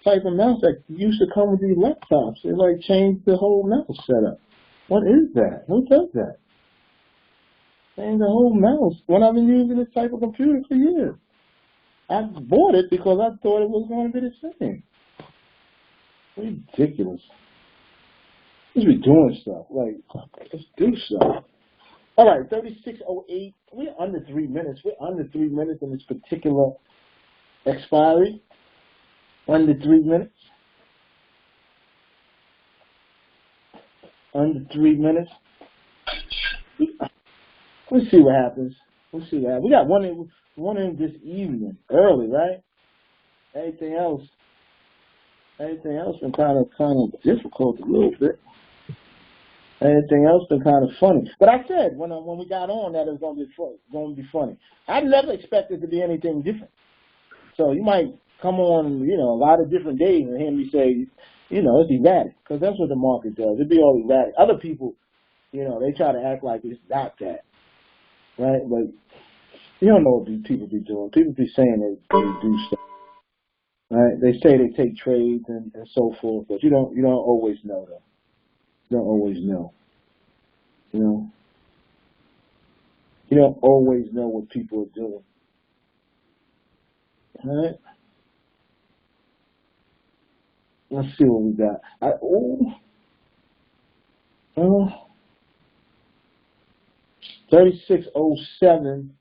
type of mouse that used to come with these laptops. They like changed the whole mouse setup. What is that? Who does that? Change the whole mouse when I've been using this type of computer for years. I bought it because I thought it was going to be the same. Ridiculous. Let's be doing stuff. Like, let's do stuff. All right, 36:08. We're under 3 minutes. We're under 3 minutes in this particular expiry. Under 3 minutes. Under 3 minutes. Let's see what happens. We'll see what happens. We got one in this evening, early, right? Anything else been kind of difficult a little bit. Anything else been kind of funny. But I said when we got on that it was going to be funny. I never expected it to be anything different. So you might come on, a lot of different days and hear me say, it's erratic, because that's what the market does. It be all erratic. Other people, they try to act like it's not that, right? But you don't know what these people be doing. People be saying they do stuff, right? They say they take trades and so forth, but you don't always know though. You don't always know. You don't always know what people are doing. All right? Let's see what we got. 36:07.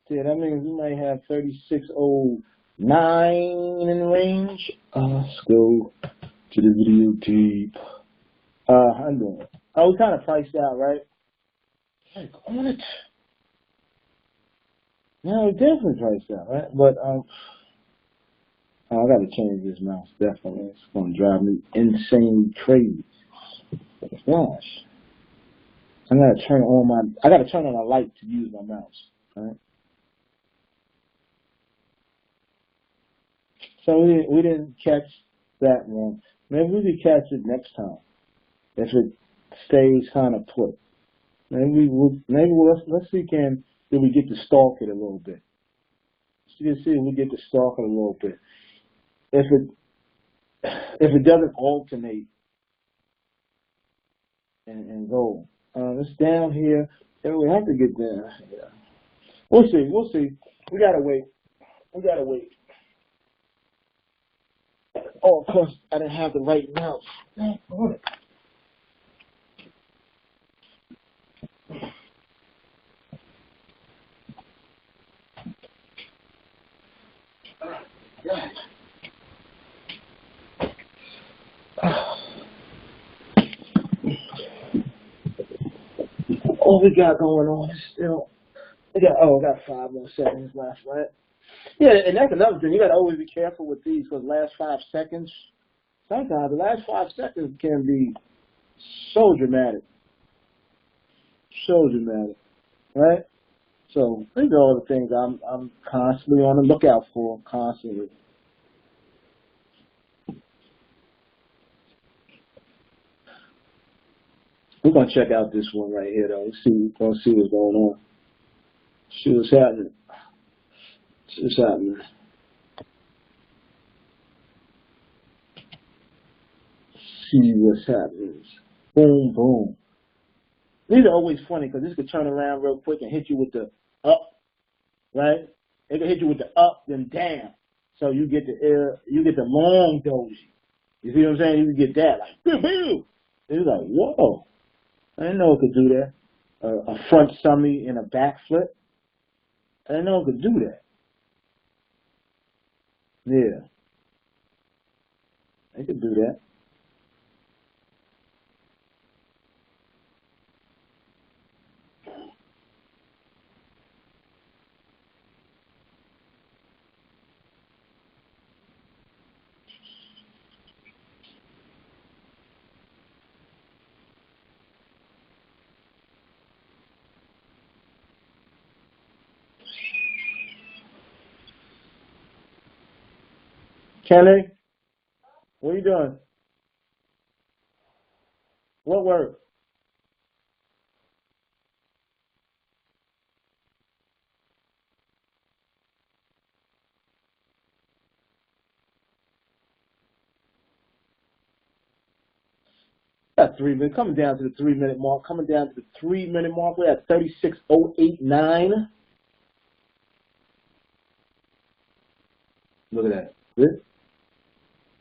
Yeah, that means we might have 36:09 in range. Let's go to the video tape. How you doing? Oh, we kind of priced out, right? Like on it. No, we definitely priced out, right? But I got to change this mouse. Definitely, it's going to drive me insane crazy. Gosh, I got to turn on a light to use my mouse. Right? So we didn't catch that one. Maybe we could catch it next time if it stays kind of put. Let's see can we get to stalk it a little bit. Let's see if we get to stalk it a little bit. If it doesn't alternate and go, it's down here. And we have to get down here. We'll see. We gotta wait. Oh, of course, I didn't have the right mouse. All we got going on is still, we got 5 more seconds left, right? Yeah, and that's another thing. You got to always be careful with these, because the last 5 seconds, sometimes the last 5 seconds can be so dramatic. So dramatic, right? So these are all the things I'm constantly on the lookout for, constantly. We're gonna check out this one right here, though. Let's see what's going on. See what's happening. See what's happening. Boom, boom. These are always funny because this could turn around real quick and hit you with the up, right? It can hit you with the up, then down. So you get the long doji. You see what I'm saying? You can get that like, boo. It's like, whoa. I didn't know it could do that. A front summy and a back flip. I didn't know it could do that. Yeah. It could do that. Kelly, what are you doing? What work? Got 3 minutes. Coming down to the 3 minute mark. We're at 36:089. Look at that. This,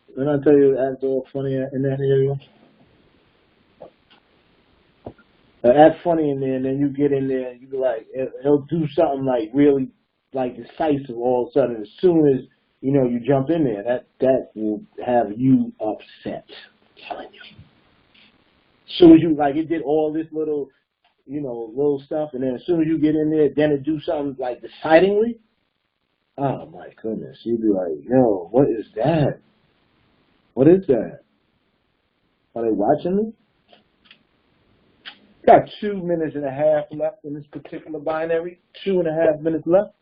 didn't I tell you act all funny in that area? Act funny in there, and then you get in there, and you be like, he'll do something like really, like decisive all of a sudden. As soon as you jump in there, that will have you upset. I'm telling you. As soon as you it did all this little, little stuff, and then as soon as you get in there, then it do something like decidingly. Oh my goodness, you'd be like, yo, what is that? What is that? Are they watching me? Got 2.5 minutes left in this particular binary. 2.5 minutes left.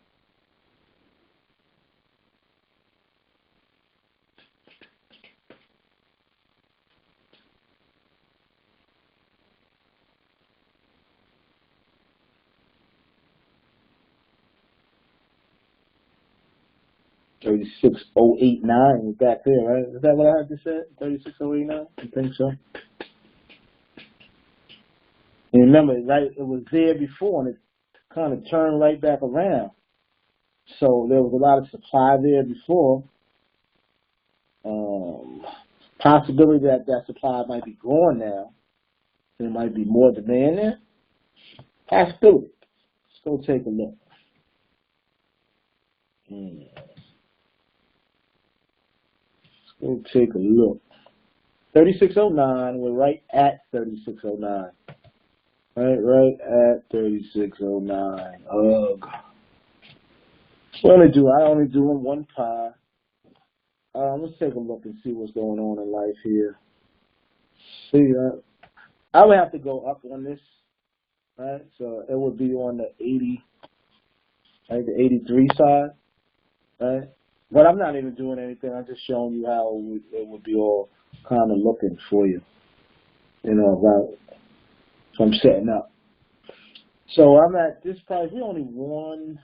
$36,089 is back there, right? Is that what I just said? 36,089? I think so. And remember, right? It was there before, and it kind of turned right back around. So there was a lot of supply there before. Possibility that supply might be gone now. There might be more demand there. Possibility. Let's go take a look. Let's go take a look. 3609. We're right at 3609. Right at 3609. Ugh. What do I only do in one pie. Let's take a look and see what's going on in life here. See, I would have to go up on this, right? So it would be on the 80, right, the 83 side, right? But I'm not even doing anything. I'm just showing you how it would be all kind of looking for you, right? So I'm setting up. So I'm at this price. We only one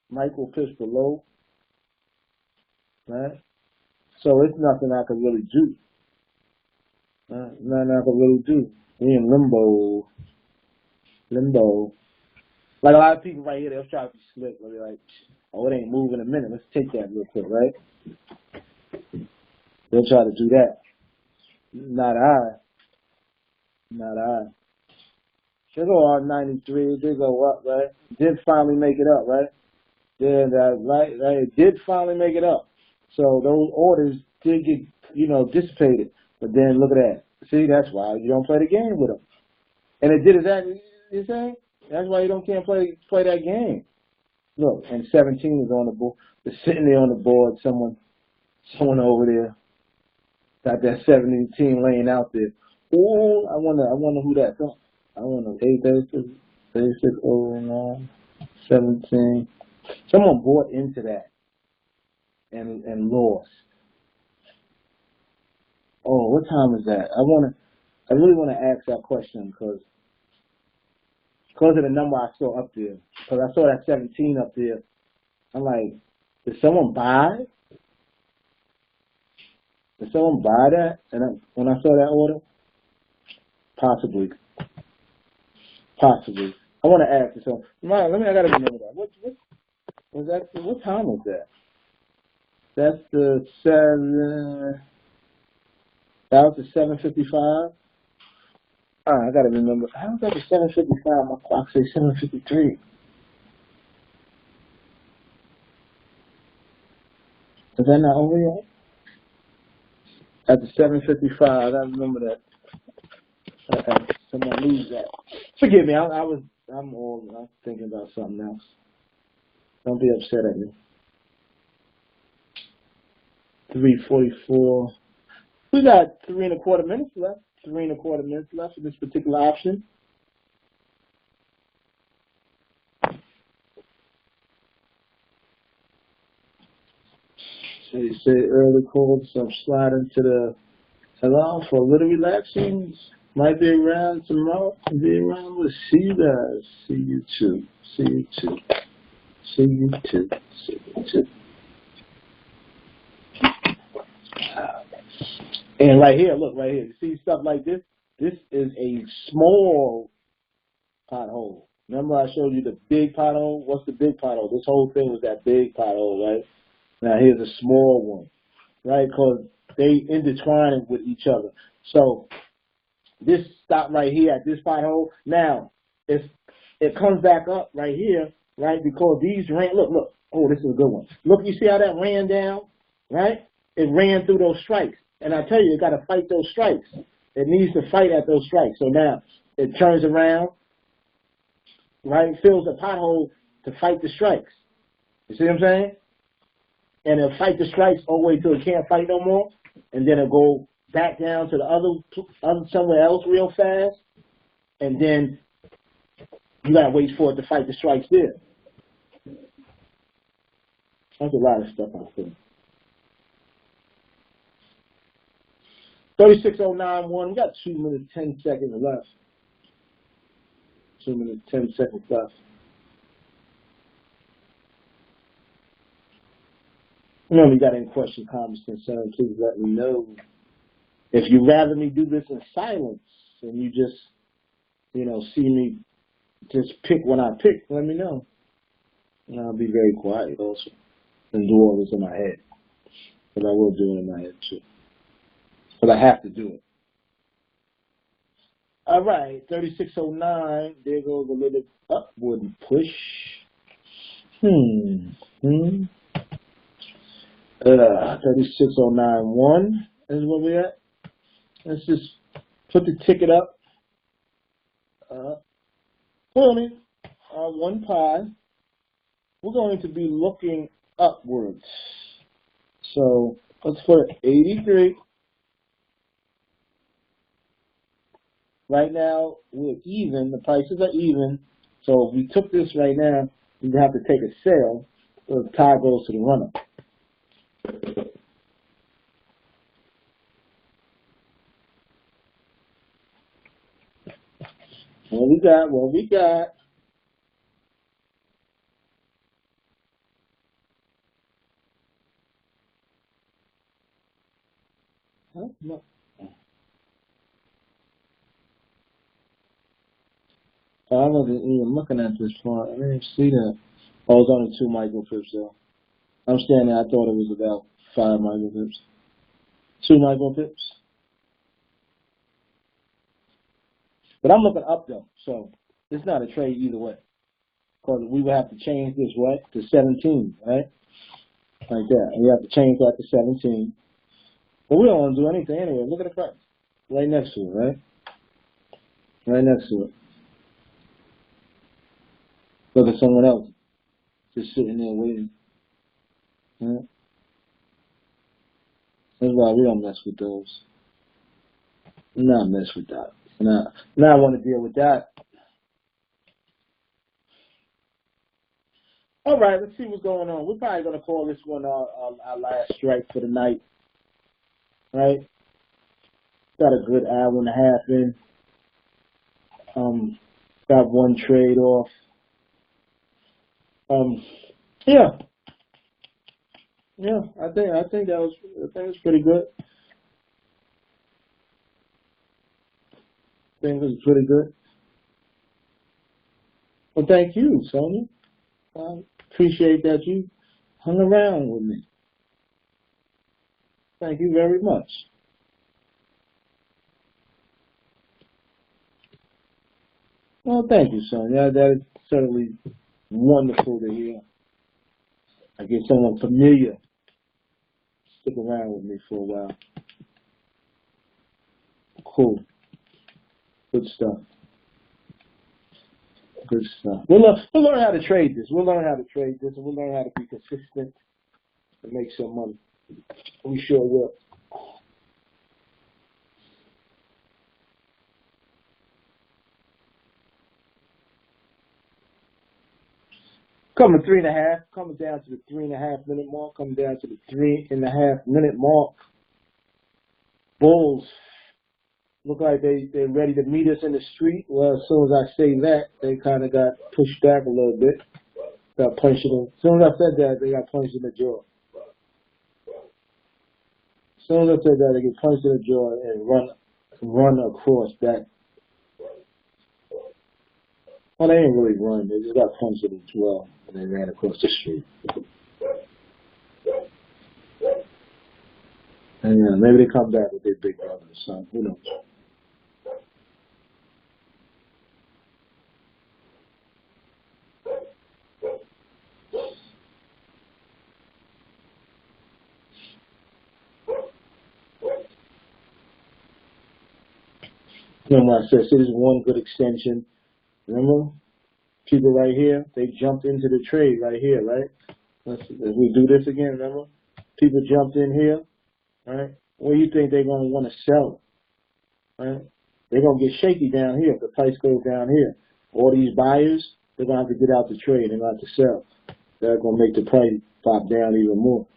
micro pitch below, right? So it's nothing I could really do. Nothing I could really do. We in limbo. Like a lot of people right here, they'll try to be slick. They'll be like, oh, it ain't moving a minute. Let's take that real quick, right? They'll try to do that. Not I. They go on 93. They go up, right? Did finally make it up, right? Then right? It did finally make it up. So those orders did get, dissipated. But then look at that. See, that's why you don't play the game with them. And it did exactly you say. That's why you can't play that game. Look, and 17 is on the board. It's sitting there on the board. Someone over there got that 17 laying out there. Oh, I wonder who that's on. I wonder 36, 09, 17. Someone bought into that and lost. Oh, what time is that? I really want to ask that question because of the number I saw up there. Because I saw that 17 up there. I'm like, did someone buy? Did someone buy that? And when I saw that order, possibly. I want to ask you something. I gotta remember that. What time was that? That's the 7. That was the 7:55. I gotta remember. How was that the 7:55? My clock says 7:53. Is that not over yet? At the 7:55, I gotta remember that. Someone lose that. Forgive me. I'm thinking about something else. Don't be upset at me. 3:44. We got 3.25 minutes left. 3.25 minutes left for this particular option. So you say early calls, so I'm sliding to the allow for a little relaxing. Might be around tomorrow. Be around. We'll see you guys. See you too. And right here, look, right here. You see stuff like this? This is a small pothole. Remember I showed you the big pothole? What's the big pothole? This whole thing was that big pothole, right? Now here's a small one, right? Because they intertwine with each other. So this stop right here at this pothole. Now, if it comes back up right here, right? Because these ran, look. Oh, this is a good one. Look, you see how that ran down, right? It ran through those strikes. And I tell you, it got to fight those strikes. It needs to fight at those strikes. So now it turns around, right? Fills the pothole to fight the strikes. You see what I'm saying? And it'll fight the strikes all the way till it can't fight no more. And then it'll go back down to the other somewhere else real fast. And then you got to wait for it to fight the strikes there. That's a lot of stuff I think. 36.091. We got 2 minutes, 10 seconds left. 2 minutes, 10 seconds left. Remember, you got any questions, comments, concerns, please let me know. If you'd rather me do this in silence and you just, see me just pick when I pick, let me know. And I'll be very quiet also and do all this in my head. But I will do it in my head too. But I have to do it. All right, 36.09. There goes a little upward push. 36.091 is where we're at. Let's just put the ticket up. One pie. We're going to be looking upwards. So let's put 83. Right now, we're even. The prices are even. So if we took this right now, we'd have to take a sell. So the tie goes to the runner. What we got. Huh? No. I wasn't even looking at this part. I didn't see that. Oh, it's only 2 micropips though. I'm standing there. I thought it was about 5 micropips. 2 micropips. But I'm looking up though, so it's not a trade either way. Because we would have to change this to 17, right? Like that. And we have to change that to 17. But we don't want to do anything anyway. Look at the price. Right next to it, right? Right next to it. Look at someone else just sitting there waiting. Right? That's why we don't mess with those. Not mess with that. Now I want to deal with that. All right, let's see what's going on. We're probably going to call this one our last strike for the night. Right? Got a good hour and a half in. Got one trade off. Yeah, I think that was pretty good. I think it was pretty good. Well, thank you, Sonia. I appreciate that you hung around with me. Thank you very much. Well, thank you, Sonia. That is certainly wonderful to hear. I get someone familiar stick around with me for a while. Cool. Good stuff. Good stuff. We'll learn how to trade this. We'll learn how to trade this, and we'll learn how to be consistent and make some money. We sure will. Coming 3.5, coming down to the 3.5 minute mark, coming down to the 3.5 minute mark. Bulls look like they're ready to meet us in the street. Well, as soon as I say that, they kind of got pushed back a little bit. Got punched in. As soon as I said that, they got punched in the jaw. As soon as I said that, they get punched in the jaw and run across that. Well, they didn't really run. They just got punched in the jaw and they ran across the street. And maybe they come back with their big brother or son. Who knows? Remember I said, see, this is one good extension. Remember? People right here, they jumped into the trade right here, right? Let's we do this again, remember? People jumped in here, right? Where do you think they're going to want to sell it, right? They're going to get shaky down here if the price goes down here. All these buyers, they're going to have to get out the trade. They're going to have to sell. They're going to make the price pop down even more.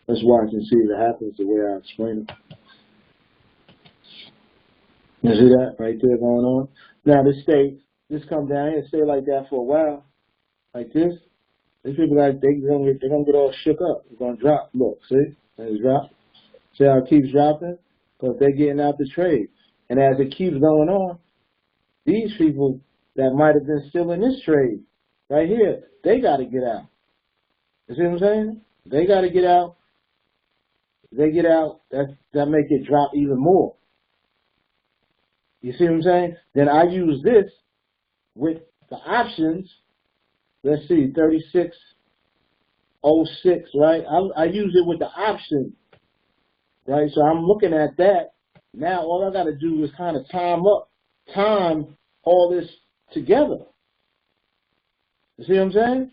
Let's watch and see if it happens the way I explained it. You see that right there going on? Now this come down here, stay like that for a while, like this. These people like they're gonna get all shook up. It's gonna drop. Look, see, it's drop. See how it keeps dropping? Because they're getting out the trade. And as it keeps going on, these people that might have been still in this trade right here, they got to get out. You see what I'm saying? They got to get out. They get out. That make it drop even more. You see what I'm saying? Then I use this with the options. Let's see, 36.06, right? I use it with the option, right? So I'm looking at that. Now all I got to do is kind of time all this together. You see what I'm saying?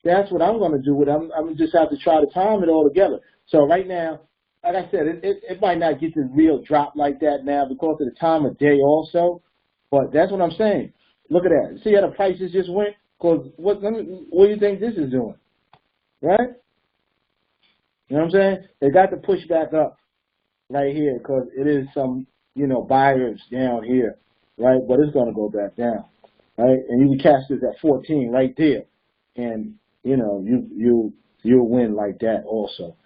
That's what I'm going to do with it. I'm just have to try to time it all together. So right now, like I said, it might not get this real drop like that now because of the time of day also. But that's what I'm saying. Look at that. See how the prices just went? Because what do you think this is doing? Right? You know what I'm saying? They got to push back up right here because it is some, buyers down here, right? But it's going to go back down, right? And you can catch this at 14 right there. And, you'll win like that also,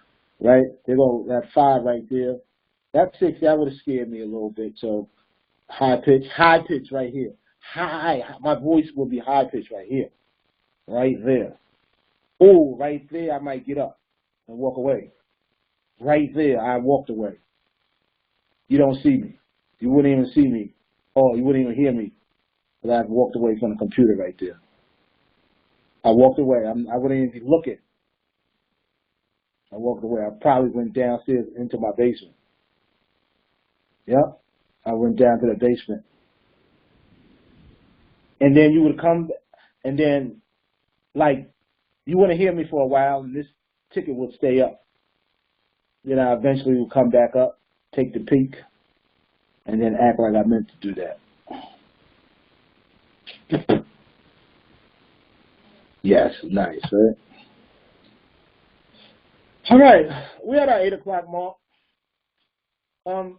right? They go that 5 right there. That 6, that would have scared me a little bit. So high pitch right here. My voice will be high pitch right here, right there. Oh, right there, I might get up and walk away. Right there, I walked away. You don't see me. You wouldn't even see me. Oh, you wouldn't even hear me. But I've walked away from the computer right there. I walked away. I wouldn't even be looking. I walked away. I probably went downstairs into my basement. Yep. I went down to the basement. And then you would come, and then, you wouldn't hear me for a while, and this ticket would stay up. Then I eventually would come back up, take the peek, and then act like I meant to do that. Yes, nice, right? All right, we're at our 8 o'clock mark. I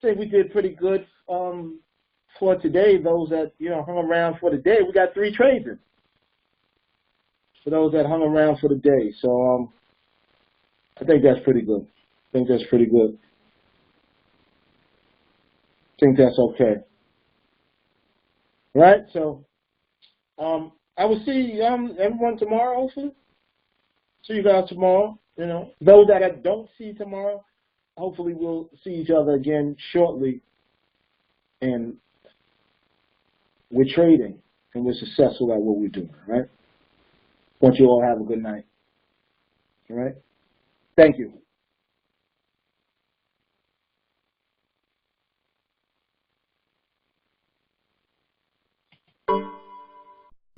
think we did pretty good for today. Those that hung around for the day, we got 3 trades in. For those that hung around for the day, so I think that's pretty good. I think that's pretty good. I think that's okay. Right? So I will see everyone tomorrow. Hopefully, see you guys tomorrow. Those that I don't see tomorrow, hopefully we'll see each other again shortly, and we're trading and we're successful at what we're doing. Right? Want you all have a good night. All right? Thank you.